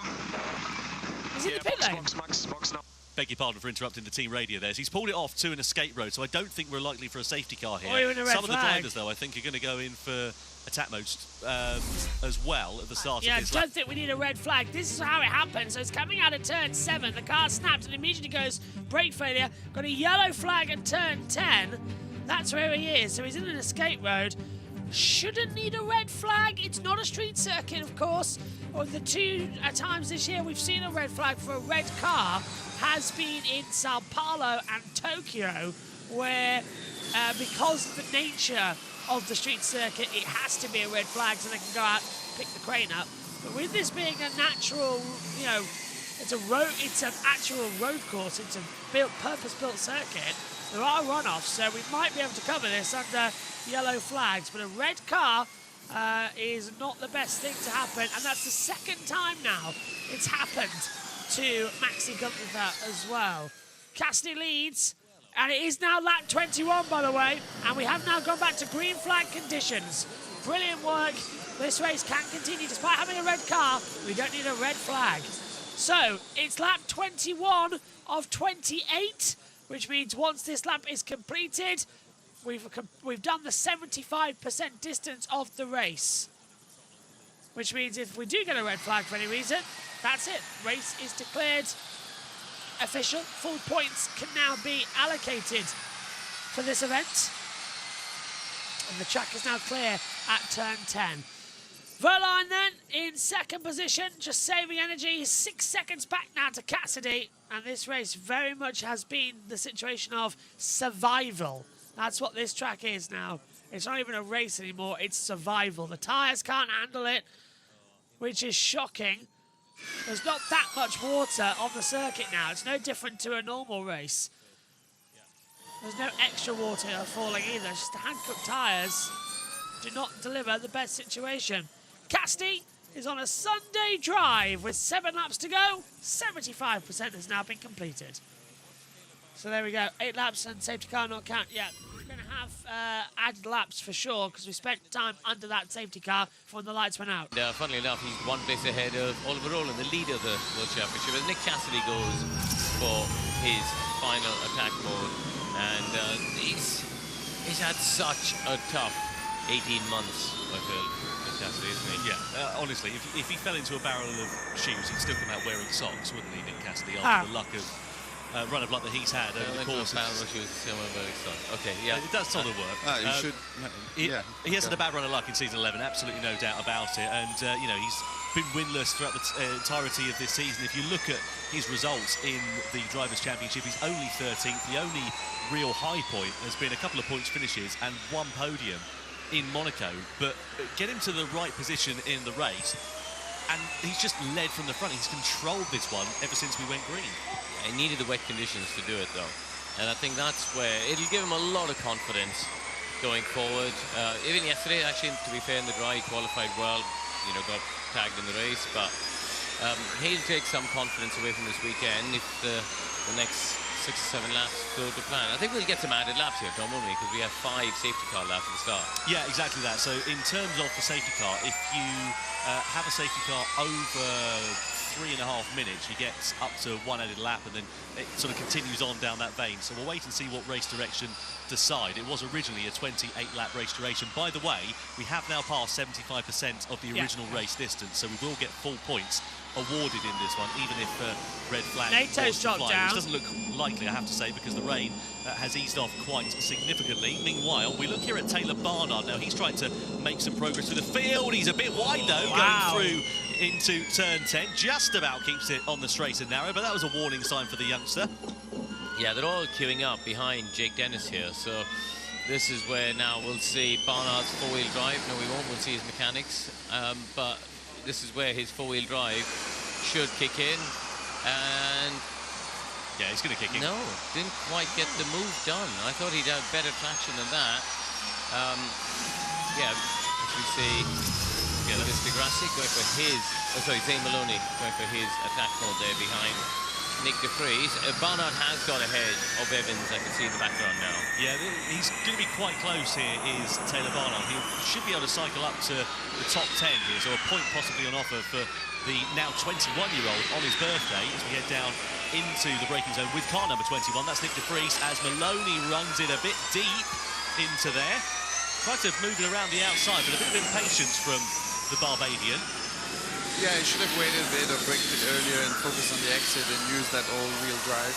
Is it the pit lane? Box now. Beg your pardon for interrupting the team radio there. He's pulled it off to an escape road, so I don't think we're likely for a safety car here. Or even a red Some of the flag. drivers, though, I think are going to go in for attack modes as well at the start Yeah, of this I lap. don't think we need a red flag. This is how it happens. So it's coming out of turn 7. The car snapped and immediately goes brake failure. Got a yellow flag at turn 10. That's where he is. So he's in an escape road. Shouldn't need a red flag. It's not a street circuit, of course. Or the 2 times this year we've seen a red flag for a red car has been in Sao Paulo and Tokyo, where because of the nature of the street circuit, it has to be a red flag so they can go out and pick the crane up. But with this being a natural, you know, it's an actual road course, it's a purpose-built circuit, there are runoffs, so we might be able to cover this under yellow flags, but a red car is not the best thing to happen, and that's the second time now it's happened to Maxi Gunther as well. Cassidy leads, and it is now lap 21, by the way, and we have now gone back to green flag conditions. Brilliant work. This race can continue despite having a red car. We don't need a red flag. So it's lap 21 of 28, which means once this lap is completed, we've done the 75% distance of the race. Which means if we do get a red flag for any reason, that's it. Race is declared official. Full points can now be allocated for this event. And the track is now clear at turn 10. Verline then in second position, just saving energy. He's 6 seconds back now to Cassidy. And this race very much has been the situation of survival. That's what this track is now. It's not even a race anymore, it's survival. The tyres can't handle it, which is shocking. There's not that much water on the circuit now. It's no different to a normal race. There's no extra water falling either. Just the hand-cooked tyres do not deliver the best situation. Cassidy is on a Sunday drive with 7 laps to go. 75% has now been completed. So there we go. 8 laps and safety car not count yet. We're going to have added laps for sure because we spent time under that safety car when the lights went out. Funnily enough, he's 1 place ahead of Oliver Rowland, the leader of the World Championship, as Nick Cassidy goes for his final attack mode. And he's had such a tough 18 months, I feel, Nick Cassidy, isn't he? Yeah, honestly, if he fell into a barrel of shoes, he'd still come out wearing socks, wouldn't he, Nick Cassidy, after the luck of run of luck that he's had over the course of... Okay, yeah. It does sort of work. You should... He hasn't a bad run of luck in season 11, absolutely no doubt about it. And, you know, he's been winless throughout the entirety of this season. If you look at his results in the Drivers' Championship, he's only 13th. The only real high point has been a couple of points finishes and 1 podium in Monaco. But get him to the right position in the race, and he's just led from the front. He's controlled this one ever since we went green. He needed the wet conditions to do it, though. And I think that's where it'll give him a lot of confidence going forward. Even yesterday, actually, to be fair, in the dry, he qualified well, you know, got tagged in the race, but he'll take some confidence away from this weekend if the next 6 or 7 laps go to plan. I think we'll get some added laps here, Tom, won't we? Because we have 5 safety car laps at the start. Yeah, exactly that. So in terms of the safety car, if you have a safety car over 3.5 minutes, you get up to 1 added lap, and then it sort of continues on down that vein. So we'll wait and see what race direction decide. It was originally a 28-lap race duration. By the way, we have now passed 75% of the original race distance, so we will get full points awarded in this one, even if red flag NATO's dropped down. Which doesn't look likely, I have to say, because the rain has eased off quite significantly. Meanwhile, we look here at Taylor Barnard. Now, he's trying to make some progress through the field. He's a bit wide, though, going through into turn 10. Just about keeps it on the straight and narrow, but that was a warning sign for the youngster. Yeah, they're all queuing up behind Jake Dennis here, so this is where now we'll see Barnard's 4-wheel drive. No, we won't. We'll see his mechanics, but this is where his 4-wheel drive should kick in, and... Yeah, he's going to kick in. No, didn't quite get the move done. I thought he'd have better traction than that. Yeah, as we see, Lucas Di Grassi going for his... Oh, sorry, Zane Maloney going for his attack mode there behind Nick De Vries. Barnard has got ahead of Evans, I can see in the background now. Yeah, he's going to be quite close here, is Taylor Barnard. He should be able to cycle up to the top 10 here, so a point possibly on offer for the now 21-year-old on his birthday as we head down into the braking zone with car number 21. That's Nick De Vries as Maloney runs it a bit deep into there. Tried to move it around the outside, but a bit of impatience from the Barbadian. Yeah, he should have waited a bit or braked it earlier and focused on the exit and used that all-wheel drive.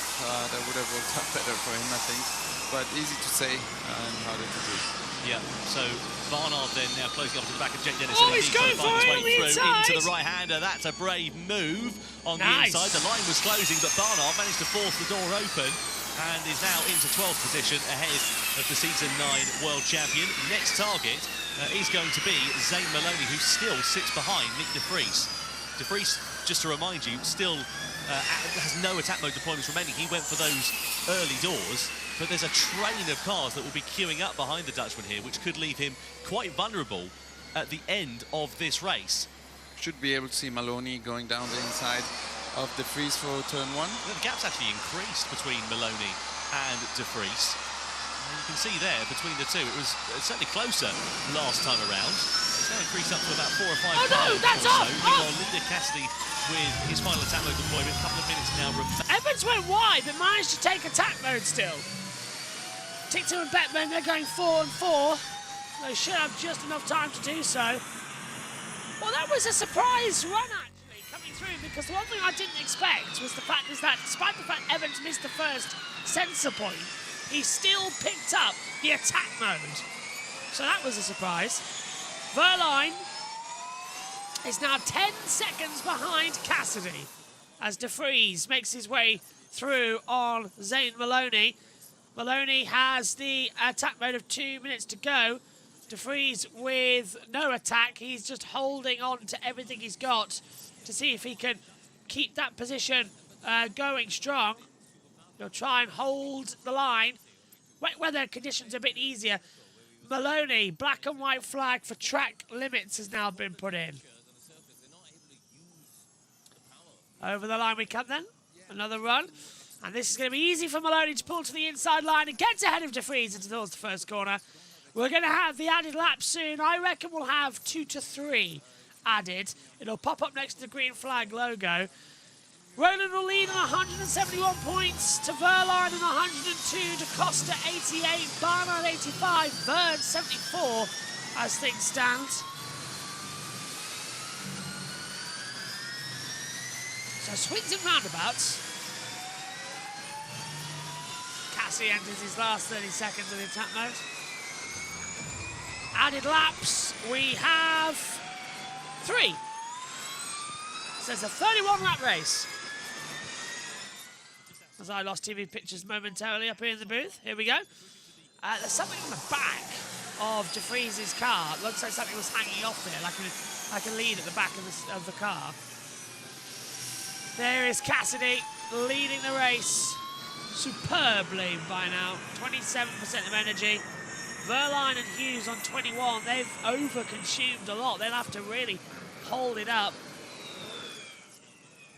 That would have worked out better for him, I think. But easy to say and harder to do. Yeah, so Barnard then now closing up to the back of Jake Dennis. Oh, he's going for it on the inside! Into the right-hander. That's a brave move on the inside. The line was closing, but Barnard managed to force the door open and is now into 12th position ahead of the Season 9 World Champion. Next target is going to be Zane Maloney, who still sits behind Nick De Vries. De Vries, just to remind you, still has no attack mode deployments remaining. He went for those early doors, but there's a train of cars that will be queuing up behind the Dutchman here, which could leave him quite vulnerable at the end of this race. Should be able to see Maloney going down the inside. of De Vries for turn 1. The gap's actually increased between Maloney and De Vries. And you can see there, between the two, it was certainly closer last time around. It's now increased up to about 4 or 5 Oh no, that's or off! so. Meanwhile, Linda Cassidy with his final attack mode deployment, a couple of minutes now remain. Evans went wide, but managed to take attack mode still. Tictum and Beckman, they're going 4 and 4. They should have just enough time to do so. Well, that was a surprise run, actually, coming through, because the one thing I didn't expect was the fact is that despite the fact Evans missed the first sensor point, he still picked up the attack mode. So that was a surprise. Verline is now 10 seconds behind Cassidy as De Vries makes his way through on Zane Maloney. Maloney has the attack mode of 2 minutes to go. De Vries with no attack. He's just holding on to everything he's got to see if he can keep that position going strong. He'll try and hold the line. Wet weather conditions are a bit easier. Maloney, black and white flag for track limits has now been put in. Over the line we come then. Another run. And this is going to be easy for Maloney to pull to the inside line and gets ahead of De Vries into towards the first corner. We're going to have the added lap soon. I reckon we'll have 2 to 3 added. It'll pop up next to the green flag logo. Roland will lead on 171 points to Verline on 102, to Costa 88, Barnard 85, Vern 74 as things stand. So swings and roundabouts. Cassie enters his last 30 seconds of the attack mode. Added laps, we have 3. So it's a 31 lap race. As I lost TV pictures momentarily up here in the booth. Here we go. There's something on the back of De Vries' car. It looks like something was hanging off there, like a lead at the back of the car. There is Cassidy leading the race superbly by now. 27% of energy. Verline and Hughes on 21. They've over-consumed a lot. They'll have to really hold it up.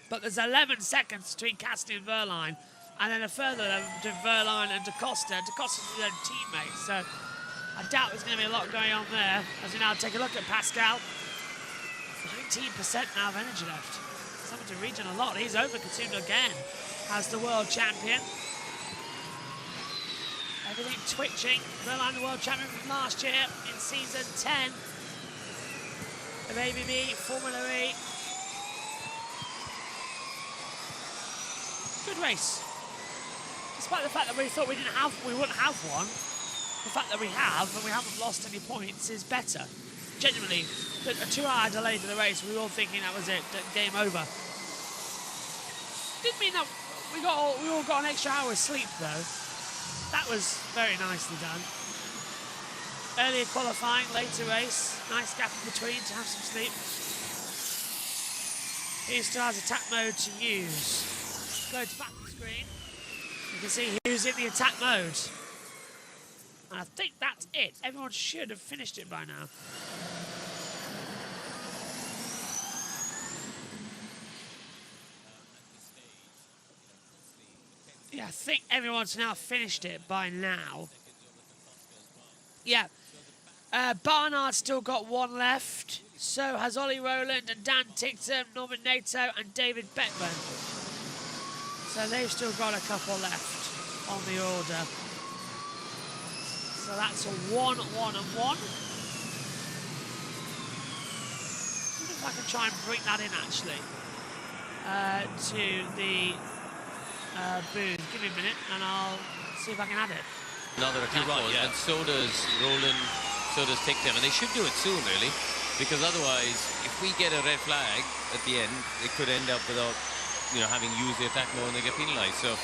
But there's 11 seconds between Cassidy and Verline, and then a further to Verline and DaCosta. DaCosta's his own teammate, so I doubt there's going to be a lot going on there. As we now take a look at Pascal, 19% now of energy left. Something to region a lot. He's over-consumed again as the world champion. Everything twitching. Verline, the world champion from last year in season 10 of ABB Formula E. Good race. Despite the fact that we thought we wouldn't have one, the fact that we have and we haven't lost any points is better. Genuinely, a 2-hour delay to the race, we were all thinking that was it, game over. Didn't mean that we all got an extra hour's sleep though. That was very nicely done. Earlier qualifying, later race, nice gap in between to have some sleep. He still has attack mode to use. Go to back of the screen. You can see Hughes in the attack mode. And I think that's it. Everyone should have finished it by now. Yeah, I think everyone's now finished it by now. Yeah. Barnard's still got 1 left. So has Ollie Rowland and Dan Tictum, Norman Nato and David Beckman. So they've still got a couple left on the order. So that's a 1, 1 and 1. I wonder if I can try and bring that in actually to the booth. Give me a minute and I'll see if I can add it. Another attack mode, and so does Roland, so does Tictum, and they should do it soon really, because otherwise if we get a red flag at the end, it could end up without having used the attack mode and they get penalised. So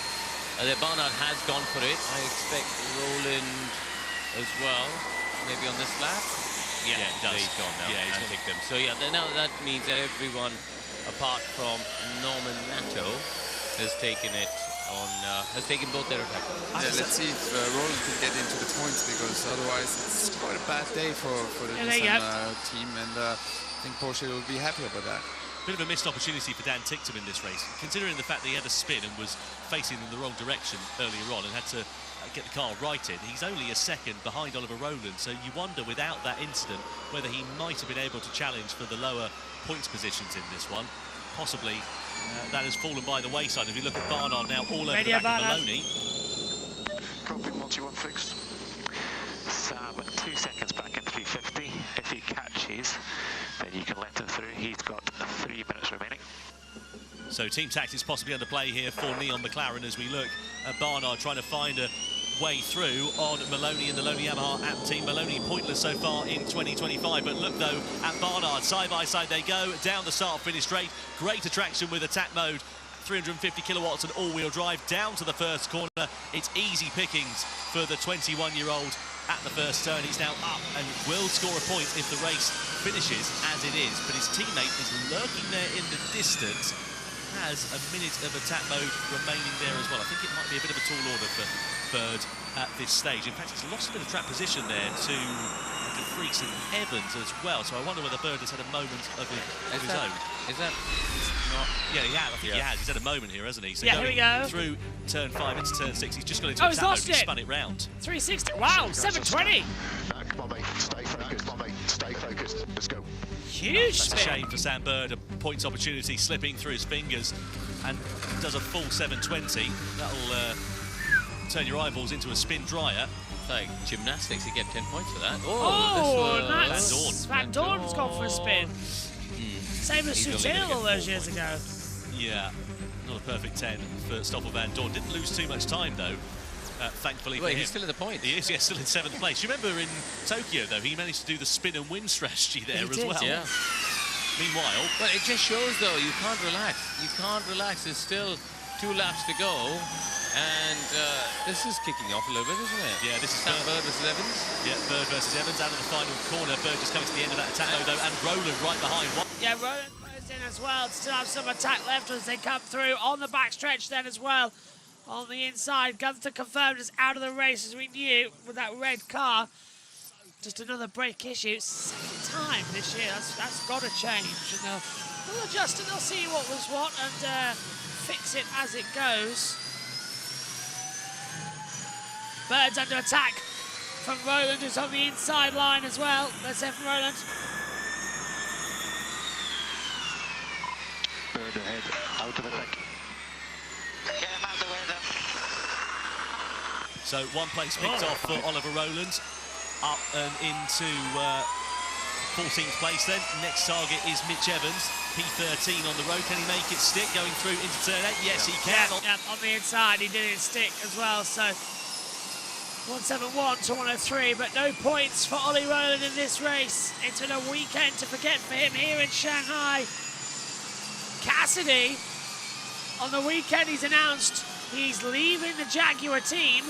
Barnard has gone for it. I expect Roland as well, maybe on this lap. Yeah, he's gone now. Yeah, he's Tictum. So yeah, now that means that everyone apart from Norman Nato has taken it on, has taken both their attack modes. Yeah, let's see if Roland can get into the points, because otherwise it's quite a bad day for the Nissan team, and I think Porsche will be happy about that. Bit of a missed opportunity for Dan Ticktum in this race, considering the fact that he had a spin and was facing in the wrong direction earlier on and had to get the car righted. He's only a second behind Oliver Rowland, so you wonder without that incident whether he might have been able to challenge for the lower points positions in this one. Possibly that has fallen by the wayside. If you look at Barnard now all over the back of Maloney. Copy, what you want fixed? Sam, 2 seconds back in 350. If he catches, then you can let him through. He's got 3 minutes remaining. So team tactics possibly under play here for Neon McLaren as we look at Barnard trying to find a way through on Maloney and the Lonely Yamaha app team. Maloney pointless so far in 2025, but look though at Barnard, side by side they go down the start finish straight. Great attraction with attack mode, 350 kilowatts and all-wheel drive down to the first corner. It's easy pickings for the 21-year-old at the first turn. He's now up and will score a point if the race finishes as it is, but his teammate is lurking there in the distance. Has a minute of attack mode remaining there as well. I think it might be a bit of a tall order for Bird at this stage. In fact, he's lost a bit of track position there to De Vries and Evans as well. So I wonder whether Bird has had a moment of his own. Is that not? Yeah, he has. I think he has. He's had a moment here, hasn't he? So yeah, here we go. Through turn 5 into turn 6, he's just got into attack mode. He spun it round. 360. Wow, 720. Come on, mate. Stay focused. Come on, mate. Stay focused. Let's go. Huge That's spin. a shame for Sam Bird. A points opportunity slipping through his fingers, and does a full 720. That'll turn your eyeballs into a spin dryer. It's like gymnastics, you get 10 points for that. That's Van Dorn's gone for a spin. Same as Sutil all those years ago. Yeah, not a perfect 10 for Stoffel Van Dorn. Didn't lose too much time though. Thankfully for him. He's still in the points. He is, yeah, still in 7th place. You remember in Tokyo, though, he managed to do the spin and win strategy there as well. Yeah. Meanwhile... Well, it just shows, though, you can't relax. You can't relax. There's still 2 laps to go. And this is kicking off a little bit, isn't it? Yeah, this is Bird versus Evans. Yeah, Bird versus Evans out of the final corner. Bird just coming to the end of that attack mode, though, and Rowland right behind. Yeah, Rowland goes in as well. Still have some attack left as they come through on the backstretch then as well. On the inside, Gunther confirmed is out of the race as we knew with that red car. Just another brake issue. 2nd time this year. That's got to change. And they'll adjust and they'll see what was what and fix it as it goes. Bird's under attack from Rowland, who's on the inside line as well. Let's hear from Rowland. Bird ahead, out of attack. So 1 place picked off for Oliver Rowland, up and into 14th place then. Next target is Mitch Evans, P13 on the road. Can he make it stick going through into turn 8? Yes, he can. Yeah, on the inside he did it stick as well, so 171 to 103, but no points for Ollie Rowland in this race. It's been a weekend to forget for him here in Shanghai. Cassidy, on the weekend he's announced he's leaving the Jaguar team.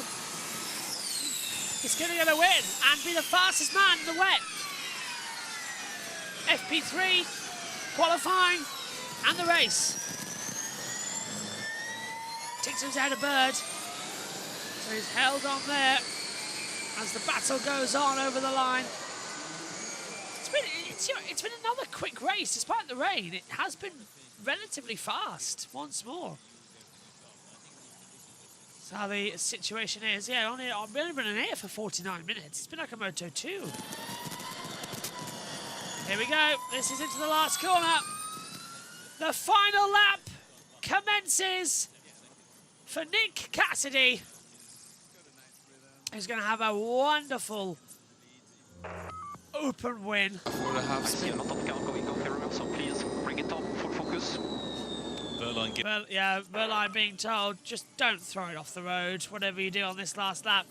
He's going to get a win and be the fastest man in the wet. FP3, qualifying, and the race. Ticktum's out of Bird. So he's held on there as the battle goes on over the line. It's been another quick race despite the rain. It has been relatively fast once more. That's how the situation is. Yeah, I've only been in here for 49 minutes. It's been like a Moto 2. Here we go. This is into the last corner. The final lap commences for Nick Cassidy, who's going to have a wonderful open win. For the half spin. So please bring it up, full focus. Berline being told, just don't throw it off the road, whatever you do on this last lap.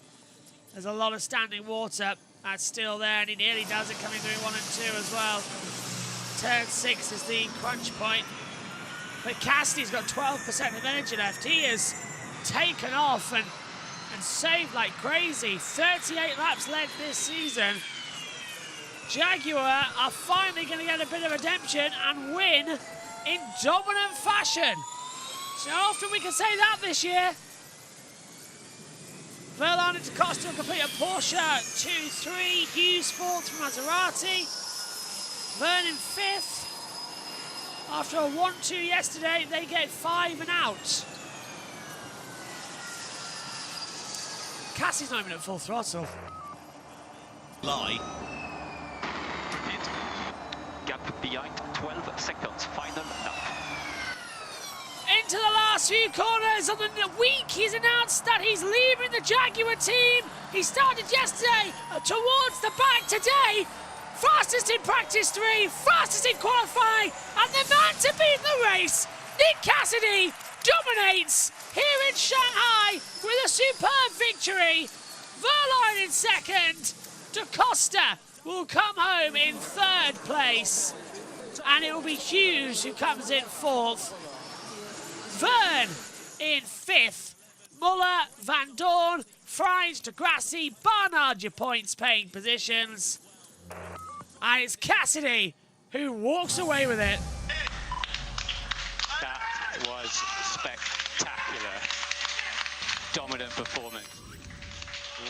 There's a lot of standing water. That's still there, and he nearly does it coming through 1 and 2 as well. Turn 6 is the crunch point. But Cassidy's got 12% of energy left. He has taken off and saved like crazy. 38 laps left this season. Jaguar are finally going to get a bit of redemption and win in dominant fashion. So often we can say that this year. Verlaine into Costa complete a Porsche 2-3. Hughes 4th from Maserati. Vernon 5th. After a 1-2 yesterday, they get 5 and out. Cassie's not even at full throttle. Lie. Gap behind 12 seconds. Final lap. Into the last few corners of the week, he's announced that he's leaving the Jaguar team. He started yesterday towards the back today. Fastest in practice 3, fastest in qualifying, and the man to beat the race, Nick Cassidy, dominates here in Shanghai with a superb victory. Verline in second. Da Costa will come home in 3rd place, and it will be Hughes who comes in 4th. Vern in 5th. Muller, Van Dorn, Fries, Degrassi, Barnard, your points paying positions. And it's Cassidy who walks away with it. That was spectacular. Dominant performance.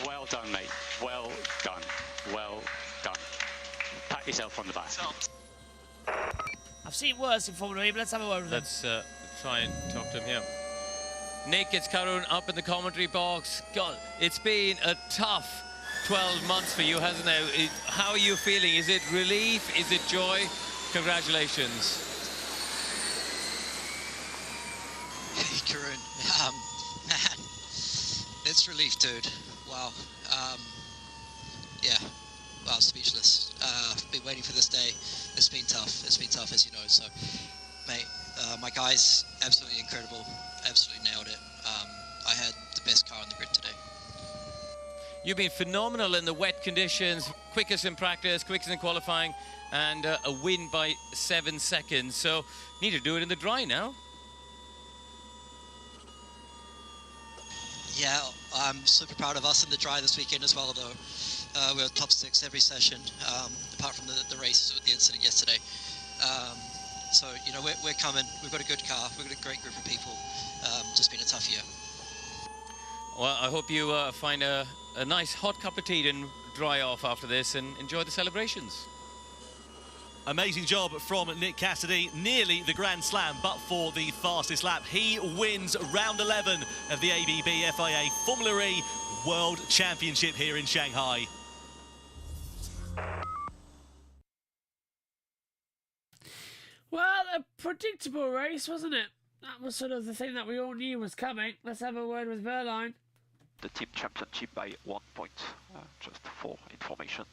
Well done, mate. Well done. Well done. Pat yourself on the back. I've seen worse in Formula E, but let's have a word with him. Let's try and talk to him here. Nick, it's Karun up in the commentary box. God, it's been a tough 12 months for you, hasn't it? How are you feeling? Is it relief? Is it joy? Congratulations. Hey, Karun. Man, it's relief, dude. Wow. Yeah. Wow, speechless. Been waiting for this day. It's been tough. It's been tough, as you know. So, mate, my guys, absolutely incredible. Absolutely nailed it. I had the best car on the grid today. You've been phenomenal in the wet conditions, quickest in practice, quickest in qualifying, and a win by 7 seconds. So, need to do it in the dry now. Yeah, I'm super proud of us in the dry this weekend as well, though. We were top 6 every session, apart from the races with the incident yesterday. So, you know, we're coming. We've got a good car. We've got a great group of people. Just been a tough year. Well, I hope you find a nice hot cup of tea and dry off after this and enjoy the celebrations. Amazing job from Nick Cassidy, nearly the Grand Slam, but for the fastest lap. He wins round 11 of the ABB FIA Formula E World Championship here in Shanghai. Well, a predictable race, wasn't it? That was sort of the thing that we all knew was coming. Let's have a word with Verline. The team championship by 1 point, just for information.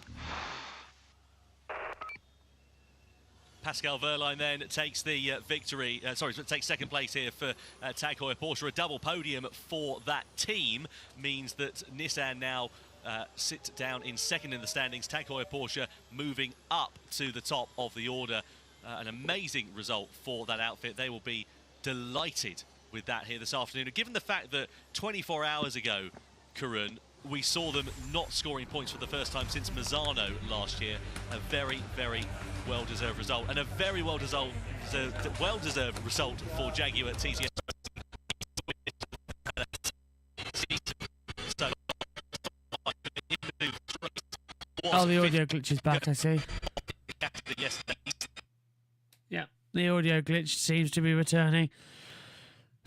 Pascal Wehrlein then takes the victory, takes second place here for Tag Heuer Porsche. A double podium for that team means that Nissan now sit down in second in the standings. Tag Heuer Porsche moving up to the top of the order. An amazing result for that outfit. They will be delighted with that here this afternoon. And given the fact that 24 hours ago, Karun, we saw them not scoring points for the first time since Mazzano last year. A very, very well-deserved result, and a very well-deserved result for Jaguar TCS. Oh, the audio glitch is back, I see. Yeah, the audio glitch seems to be returning.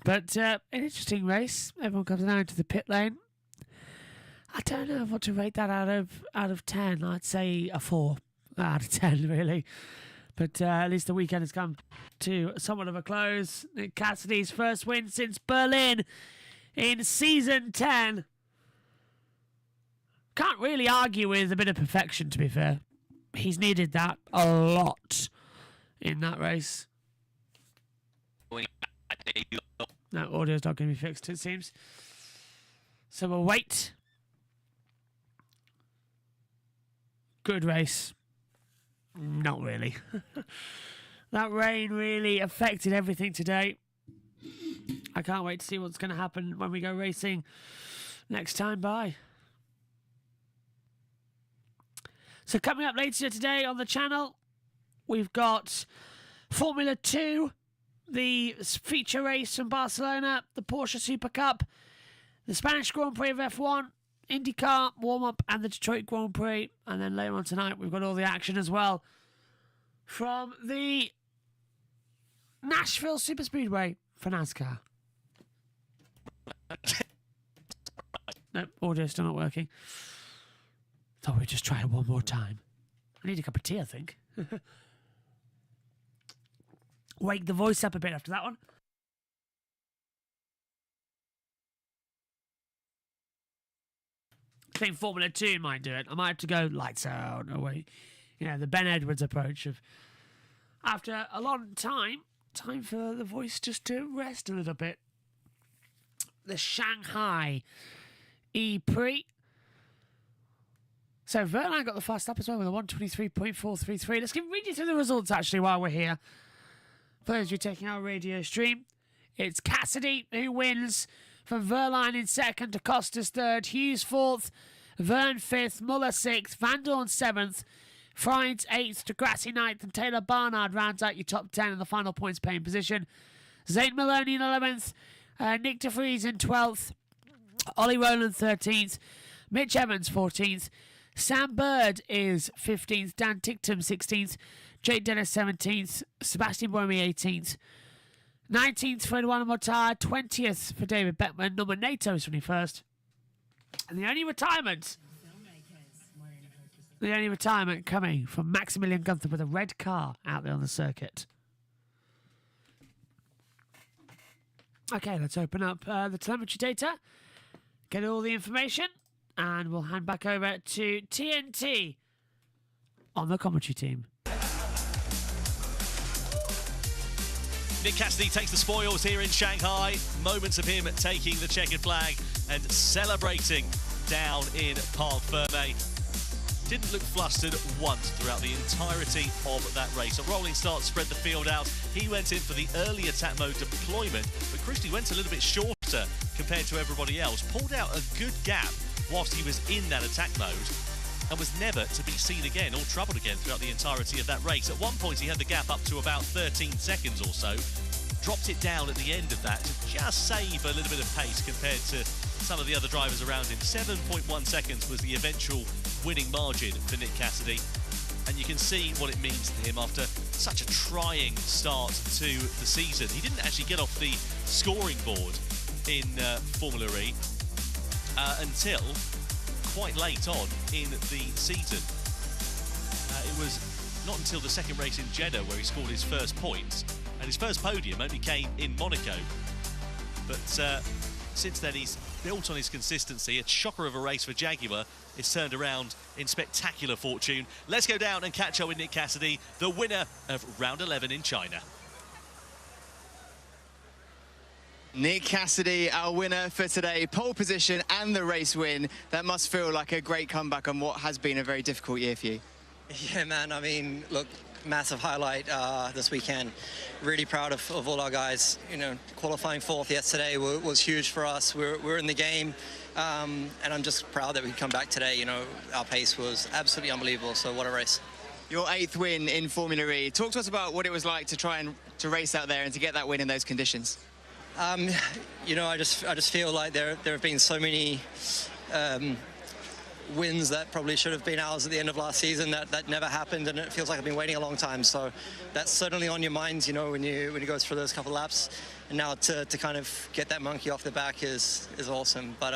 But an interesting race. Everyone comes down to the pit lane. I don't know what to rate that out of 10. I'd say a 4 out of 10, really. But at least the weekend has come to somewhat of a close. Nick Cassidy's first win since Berlin in Season 10. Can't really argue with a bit of perfection, to be fair. He's needed that a lot in that race. No, audio's not going to be fixed, it seems. So we'll wait. Good race. Not really. That rain really affected everything today. I can't wait to see what's going to happen when we go racing next time by. So coming up later today on the channel, we've got Formula 2, the feature race from Barcelona, the Porsche Super Cup, the Spanish Grand Prix of F1, IndyCar warm-up, and the Detroit Grand Prix. And then later on tonight, we've got all the action as well from the Nashville Superspeedway for NASCAR. Nope, audio's still not working. Thought we'd just try it one more time. I need a cup of tea, I think. Wake the voice up a bit after that one. I think Formula 2 might do it. I might have to go lights out, away. You know, the Ben Edwards approach of, after a long time for the voice just to rest a little bit. The Shanghai EPrix. So Verline got the fast lap as well with a 1:23.433. Let's read you through the results actually while we're here. For those of you taking our radio stream, it's Cassidy who wins. From Verline in second, DaCosta's third, Hughes fourth, Verne fifth, Muller sixth, Van Dorn seventh, Frieds eighth, Degrassi ninth, and Taylor Barnard rounds out your top 10 in the final points paying position. Zane Maloney in 11th, Nick de Vries in 12th, Ollie Rowland 13th, Mitch Evans 14th, Sam Bird is 15th, Dan Ticktum 16th, Jake Dennis 17th, Sebastian Buemi 18th, 19th for Eduardo Mortar, 20th for David Beckman, Norman Nato is 21st. And the only retirement coming from Maximilian Gunther with a red car out there on the circuit. Okay, let's open up the telemetry data, get all the information, and we'll hand back over to TNT on the commentary team. Nick Cassidy takes the spoils here in Shanghai. Moments of him taking the checkered flag and celebrating down in Parc Ferme. Didn't look flustered once throughout the entirety of that race. A rolling start spread the field out. He went in for the early attack mode deployment, but Christie went a little bit shorter compared to everybody else. Pulled out a good gap whilst he was in that attack mode and was never to be seen again or troubled again throughout the entirety of that race. At one point he had the gap up to about 13 seconds or so. Dropped it down at the end of that to just save a little bit of pace compared to some of the other drivers around him. 7.1 seconds was the eventual winning margin for Nick Cassidy. And you can see what it means to him after such a trying start to the season. He didn't actually get off the scoring board in Formula E until quite late on in the season. It was not until the second race in Jeddah where he scored his first points, and his first podium only came in Monaco. But since then he's built on his consistency. A shocker of a race for Jaguar. It's turned around in spectacular fortune. Let's go down and catch up with Nick Cassidy, the winner of round 11 in China. Nick Cassidy, our winner for today, pole position and the race win. That must feel like a great comeback on what has been a very difficult year for you. Yeah, man, I mean, look, massive highlight this weekend. Really proud of all our guys. You know, qualifying fourth yesterday was huge for us. We're in the game, and I'm just proud that we could come back today. You know, our pace was absolutely unbelievable, so what a race. Your 8th win in Formula E. Talk to us about what it was like to try and to race out there and to get that win in those conditions. You know, I just feel like there have been so many wins that probably should have been ours at the end of last season that never happened, and it feels like I've been waiting a long time. So that's certainly on your minds, you know, when you go through those couple of laps. And now to kind of get that monkey off the back is awesome. But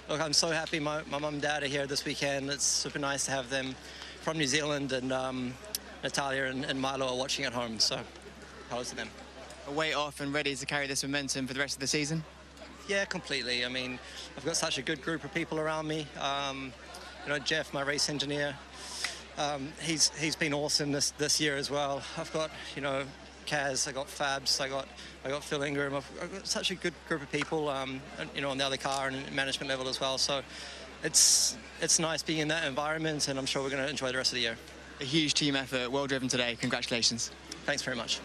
look, I'm so happy my mum and dad are here this weekend. It's super nice to have them from New Zealand, and Natalia and Milo are watching at home. So hello to them. A weight off and ready to carry this momentum for the rest of the season? Yeah, completely. I mean, I've got such a good group of people around me. You know, Jeff, my race engineer, he's been awesome this year as well. I've got, you know, Kaz, I got Fabs, I got Phil Ingram. I've got such a good group of people, you know, on the other car and management level as well. So it's nice being in that environment, and I'm sure we're going to enjoy the rest of the year. A huge team effort, well driven today. Congratulations. Thanks very much.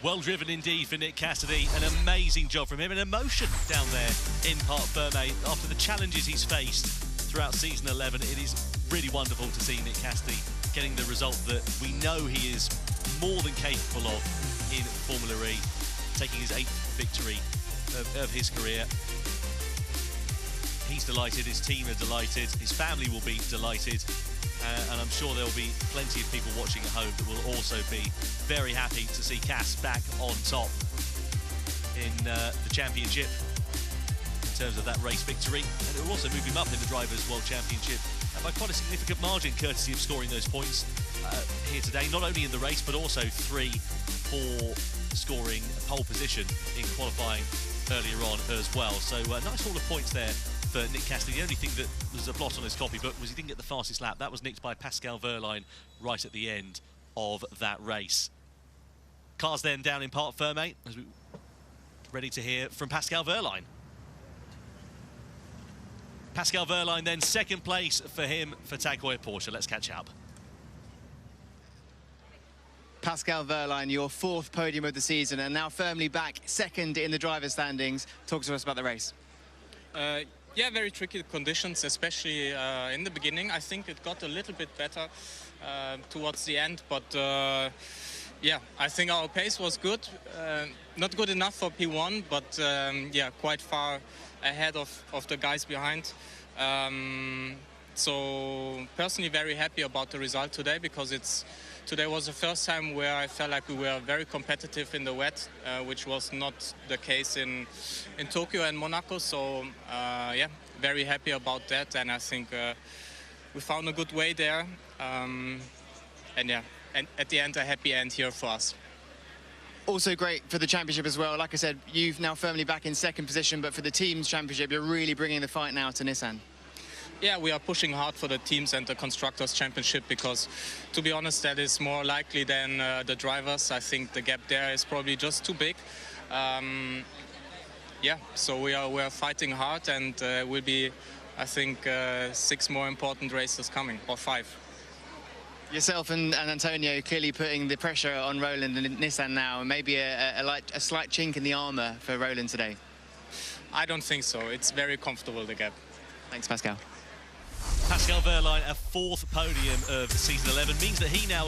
Well driven indeed for Nick Cassidy. An amazing job from him. An emotion down there in Parc Ferme after the challenges he's faced throughout season 11. It is really wonderful to see Nick Cassidy getting the result that we know he is more than capable of in Formula E, taking his 8th victory of his career. He's delighted, his team are delighted, his family will be delighted, and I'm sure there will be plenty of people watching at home that will also be very happy to see Cass back on top in the championship in terms of that race victory, and it will also move him up in the Drivers' World Championship by quite a significant margin, courtesy of scoring those points here today, not only in the race but also 3 for scoring pole position in qualifying earlier on as well. So nice haul of points there for Nick Cassidy. The only thing that was a blot on his copybook was he didn't get the fastest lap. That was nicked by Pascal Wehrlein right at the end of that race. Cars then down in Parc Fermé, as we ready to hear from Pascal Wehrlein. Pascal Wehrlein then, second place for him for Tag Heuer Porsche. Let's catch up. Pascal Wehrlein, your 4th podium of the season and now firmly back second in the driver's standings. Talk to us about the race. Yeah, very tricky conditions, especially in the beginning. I think it got a little bit better towards the end, but yeah, I think our pace was good. Not good enough for P1, but yeah, quite far ahead of the guys behind. So personally very happy about the result today, because today was the first time where I felt like we were very competitive in the wet, which was not the case in Tokyo and Monaco. So yeah, very happy about that, and I think we found a good way there. And yeah, and at the end, a happy end here for us. Also great for the championship as well. Like I said, you've now firmly back in 2nd position, but for the team's championship, you're really bringing the fight now to Nissan. Yeah, we are pushing hard for the teams and the Constructors' Championship, because, to be honest, that is more likely than the drivers. I think the gap there is probably just too big. Yeah, so we are fighting hard, and will be, I think, 6 more important races coming, or 5. Yourself and Antonio clearly putting the pressure on Roland and Nissan now, and maybe a slight chink in the armour for Roland today. I don't think so. It's very comfortable, the gap. Thanks, Pascal. Pascal Wehrlein, a 4th podium of season 11, means that he now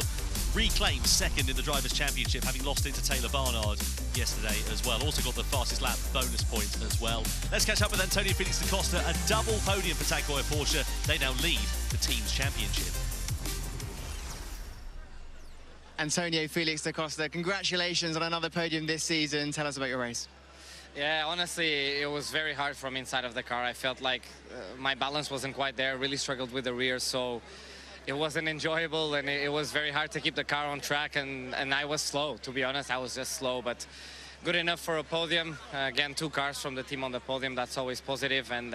reclaims 2nd in the Drivers' Championship, having lost it to Taylor Barnard yesterday as well. Also got the fastest lap bonus points as well. Let's catch up with Antonio Felix da Costa, a double podium for Tag Heuer Porsche. They now lead the team's championship. Antonio Felix da Costa, congratulations on another podium this season. Tell us about your race. Yeah, honestly, it was very hard from inside of the car. I felt like my balance wasn't quite there, really struggled with the rear, so it wasn't enjoyable, and it was very hard to keep the car on track, and I was slow, to be honest. I was just slow, but good enough for a podium. Again, 2 cars from the team on the podium, that's always positive, and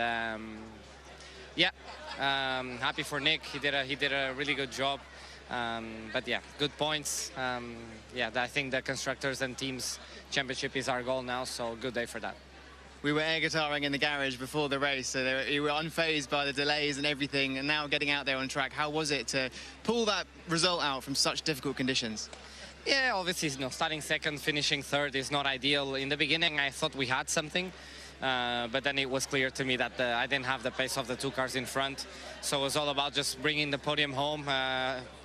yeah, happy for Nick. He did a really good job. But yeah, good points. Yeah, I think the Constructors and Teams Championship is our goal now, so good day for that. We were air guitaring in the garage before the race, so you were unfazed by the delays and everything, and now getting out there on track. How was it to pull that result out from such difficult conditions? Yeah, obviously, starting 2nd, finishing 3rd is not ideal. In the beginning, I thought we had something. But then it was clear to me that I didn't have the pace of the 2 cars in front. So it was all about just bringing the podium home.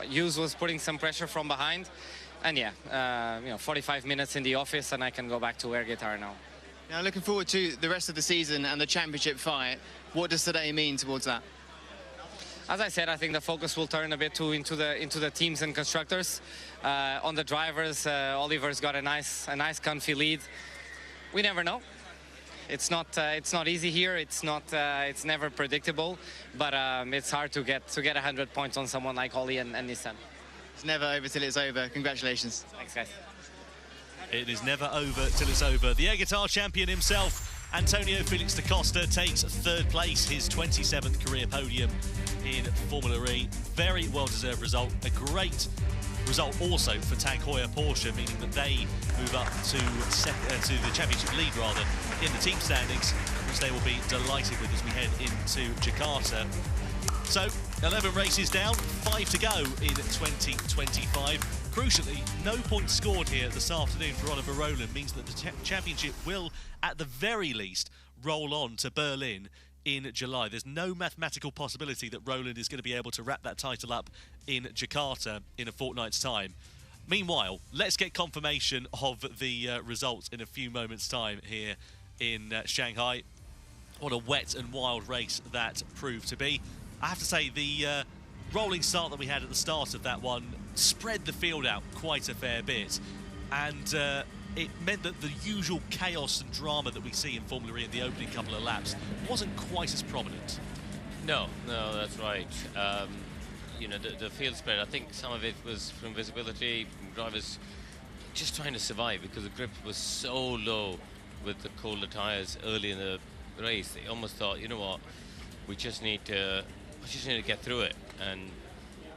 Hughes was putting some pressure from behind. And yeah, 45 minutes in the office, and I can go back to air guitar now. Now, looking forward to the rest of the season and the championship fight. What does today mean towards that? As I said, I think the focus will turn a bit into the teams and constructors. On the drivers, Oliver's got a nice comfy lead. We never know. It's not easy here. It's never predictable, but it's hard to get 100 points on someone like Oli and Nissan. It's never over till it's over. Congratulations. Thanks, guys. It is never over till it's over. The air guitar champion himself, Antonio Felix da Costa, takes 3rd place, his 27th career podium in Formula E. Very well-deserved result. A great result also for Tag Heuer Porsche, meaning that they move up to the championship lead, rather, in the team standings, which they will be delighted with as we head into Jakarta. So, 11 races down, 5 to go in 2025. Crucially, no points scored here this afternoon for Oliver Roland means that the championship will, at the very least, roll on to Berlin in July. There's no mathematical possibility that Roland is going to be able to wrap that title up in Jakarta in a fortnight's time. Meanwhile, let's get confirmation of the results in a few moments' time here in Shanghai. What a wet and wild race that proved to be. I have to say, the rolling start that we had at the start of that one spread the field out quite a fair bit, and it meant that the usual chaos and drama that we see in Formula E in the opening couple of laps wasn't quite as prominent. No, that's right. You know, the field spread, I think some of it was from visibility, drivers just trying to survive because the grip was so low with the colder tyres early in the race. They almost thought, you know what, we just need to get through it, and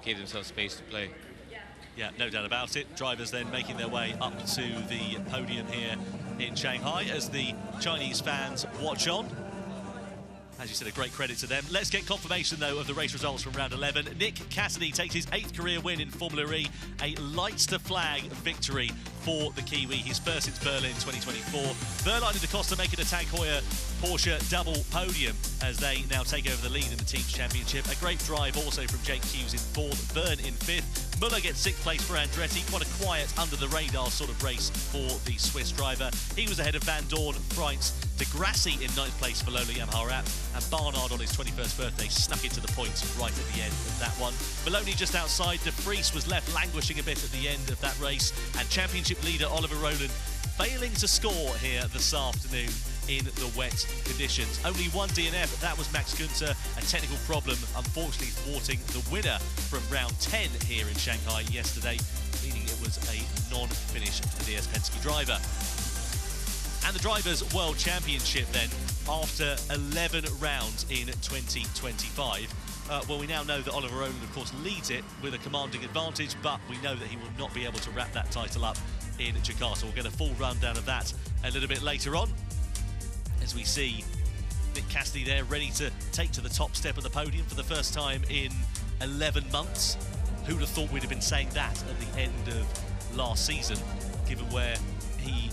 gave themselves space to play. Yeah, no doubt about it. Drivers then making their way up to the podium here in Shanghai as the Chinese fans watch on. As you said, a great credit to them. Let's get confirmation, though, of the race results from round 11. Nick Cassidy takes his 8th career win in Formula E, a lights-to-flag victory for the Kiwi, his first since Berlin 2024. Verline and Da Costa making a Tag Heuer Porsche double podium as they now take over the lead in the Teams Championship. A great drive also from Jake Hughes in 4th, Byrne in 5th. Muller gets 6th place for Andretti. Quite a quiet, under-the-radar sort of race for the Swiss driver. He was ahead of Van Dorn, Freitz, De Grassi in 9th place for Lola Yamaha, and Barnard on his 21st birthday snuck into the points right at the end of that one. Maloney just outside. De Vries was left languishing a bit at the end of that race, and championship leader Oliver Rowland failing to score here this afternoon in the wet conditions. Only one DNF, that was Max Günther. A technical problem, unfortunately thwarting the winner from round 10 here in Shanghai yesterday, meaning it was a non-finish for the DS Penske driver. And the Drivers' World Championship then, after 11 rounds in 2025. Well, we now know that Oliver Rowland, of course, leads it with a commanding advantage, but we know that he will not be able to wrap that title up in Jakarta. We'll get a full rundown of that a little bit later on, as we see Nick Cassidy there ready to take to the top step of the podium for the first time in 11 months. Who'd have thought we'd have been saying that at the end of last season, given where he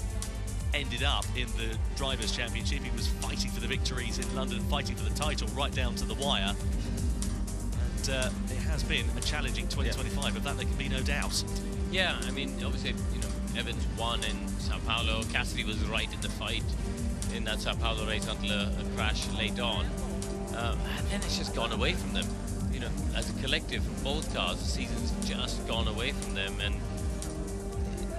ended up in the Drivers' Championship. He was fighting for the victories in London, fighting for the title right down to the wire. And it has been a challenging 2025, of that there can be no doubt. Yeah, I mean, obviously, you know, Evans won in Sao Paulo. Cassidy was right in the fight in that Sao Paulo race until a crash late on. And then it's just gone away from them. You know, as a collective, both cars, the season's just gone away from them. And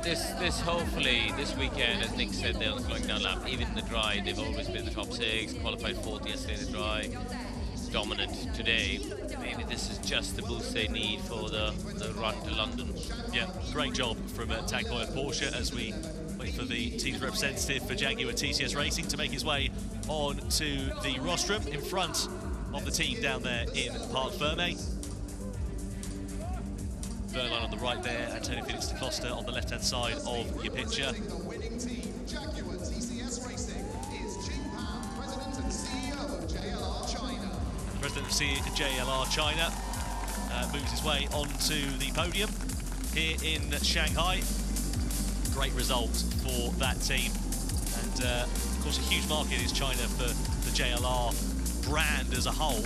this hopefully, this weekend, as Nick said there on the slowing down lap, even in the dry, they've always been in the top 6, qualified 4th yesterday in the dry, dominant today. Maybe this is just the boost they need for the run to London. Yeah, great job from Tag Heuer Porsche as we wait for the team's representative for Jaguar TCS Racing to make his way on to the rostrum in front of the team down there in Parc Ferme. Verline on the right there, Antonio Felix Da Costa on the left-hand side of your picture. The president of JLR China moves his way onto the podium here in Shanghai. Great result for that team, and of course a huge market is China for the JLR brand as a whole,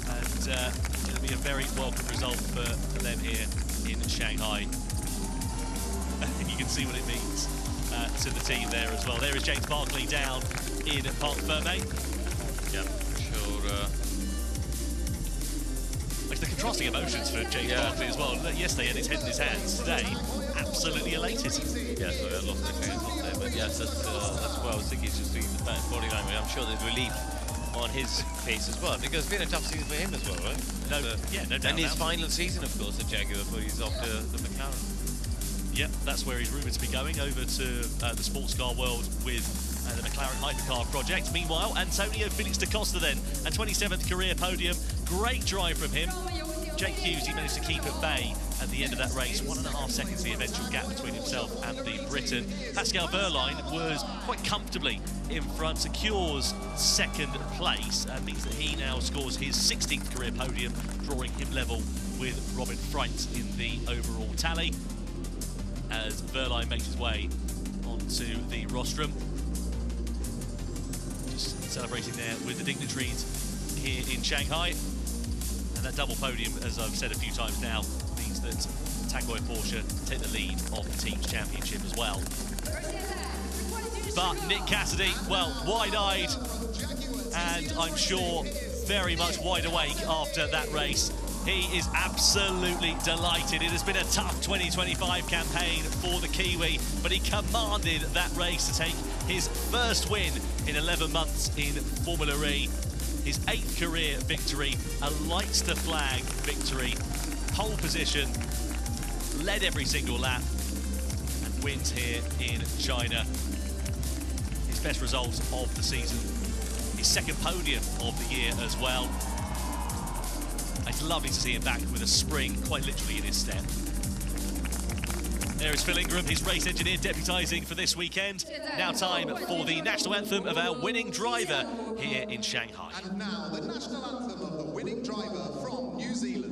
and it'll be a very welcome result for them here in Shanghai. And you can see what it means to the team there as well. There is James Barkley down in Parc Ferme. Yeah, sure. It's the contrasting emotions for James Barkley as well. Yesterday, he had his head in his hands. Today, absolutely elated. Yeah, sorry, I lost my train of thought there. But yes, that's what I was thinking. It's just the body language. I'm sure there's relief on his face as well, because it's been a tough season for him as well, right? No doubt. And his final season, of course, at Jaguar, before he's off to the McLaren. Yep, that's where he's rumoured to be going, over to the sports car world with the McLaren Hypercar project. Meanwhile, Antonio Felix Da Costa then, a 27th career podium. Great drive from him. Jake Hughes, he managed to keep at bay at the end of that race. 1.5 seconds the eventual gap between himself and the Briton. Pascal Verline was quite comfortably in front, secures 2nd place, and means that he now scores his 16th career podium, drawing him level with Robin Freitz in the overall tally, as Verline makes his way onto the rostrum. Just celebrating there with the dignitaries here in Shanghai. And that double podium, as I've said a few times now, means that Tag Heuer Porsche take the lead of the Teams Championship as well. But Nick Cassidy, well, wide-eyed, and I'm sure very much wide awake after that race. He is absolutely delighted. It has been a tough 2025 campaign for the Kiwi, but he commanded that race to take his first win in 11 months in Formula E. His 8th career victory, a lights to flag victory, pole position, led every single lap, and wins here in China. His best result of the season, his second podium of the year as well. It's lovely to see him back with a spring quite literally in his step. There is Phil Ingram, his race engineer, deputising for this weekend. Now time for the national anthem of our winning driver here in Shanghai. And now the national anthem of the winning driver from New Zealand.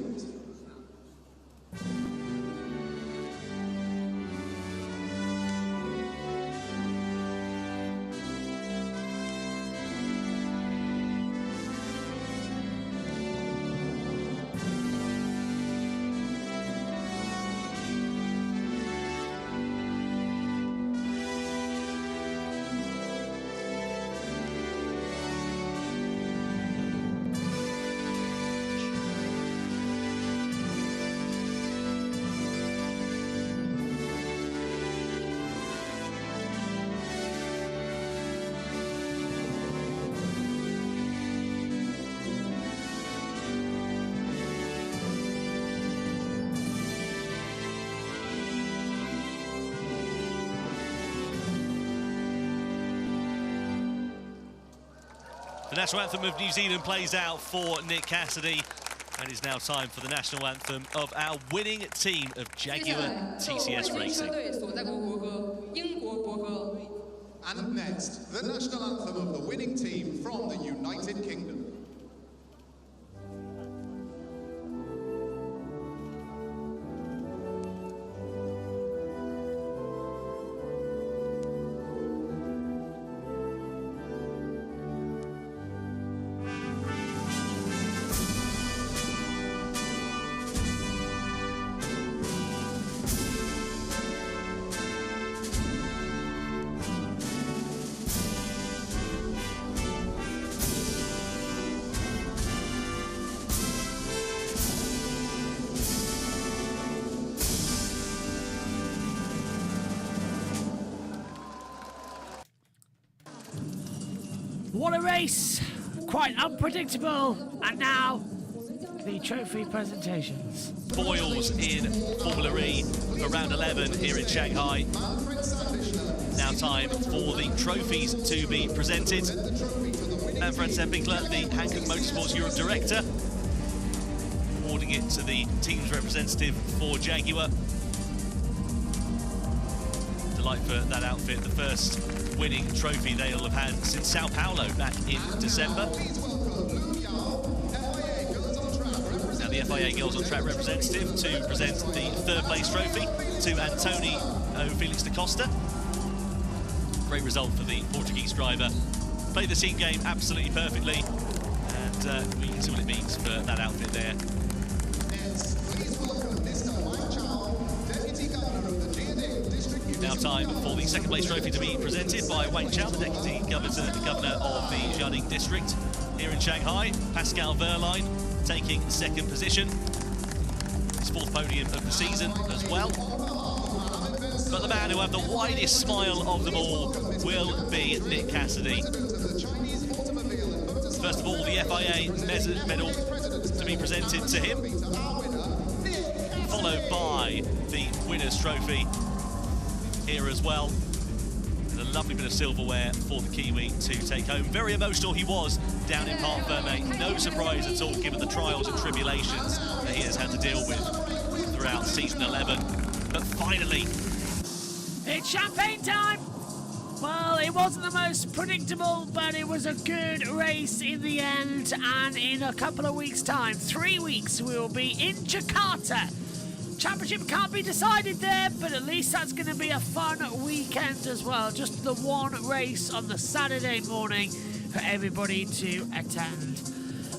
The national anthem of New Zealand plays out for Nick Cassidy, and it's now time for the national anthem of our winning team of Jaguar TCS Racing. And next, the national anthem of the winning team from the United Kingdom. What a race! Quite unpredictable. And now, the trophy presentations. Foils in Formula E for round 11 here in Shanghai. Now time for the trophies to be presented. Manfred Sempinkler, the Hankook Motorsports Europe Director, awarding it to the team's representative for Jaguar. Delight for that outfit, the first winning trophy they'll have had since Sao Paulo back in December. Now the FIA Girls on Track representative to present the third place trophy to Antonio Felix da Costa. Great result for the Portuguese driver. Played the team game absolutely perfectly, and we can see what it means for that outfit there. Now time for the second place trophy to be presented by Wang Chao, the Deputy Governor of the Jiading District here in Shanghai. Pascal Verline taking second position. His fourth podium of the season as well. But the man who had the widest smile of them all will be Nick Cassidy. First of all, the FIA medal to be presented to him, followed by the winner's trophy here as well, and a lovely bit of silverware for the Kiwi to take home. Very emotional he was down in Parc Fermé. No surprise at all, given the trials and tribulations that he has had to deal with throughout season 11. But finally, it's champagne time! Well, it wasn't the most predictable, but it was a good race in the end, and in a couple of weeks' time, 3 weeks, we will be in Jakarta. Championship can't be decided there, but at least that's going to be a fun weekend as well. Just the one race on the Saturday morning for everybody to attend.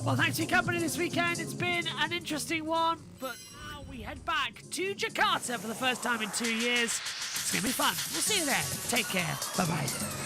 Well, thanks for your company this weekend. It's been an interesting one, but now we head back to Jakarta for the first time in 2 years. It's going to be fun. We'll see you there. Take care. Bye-bye.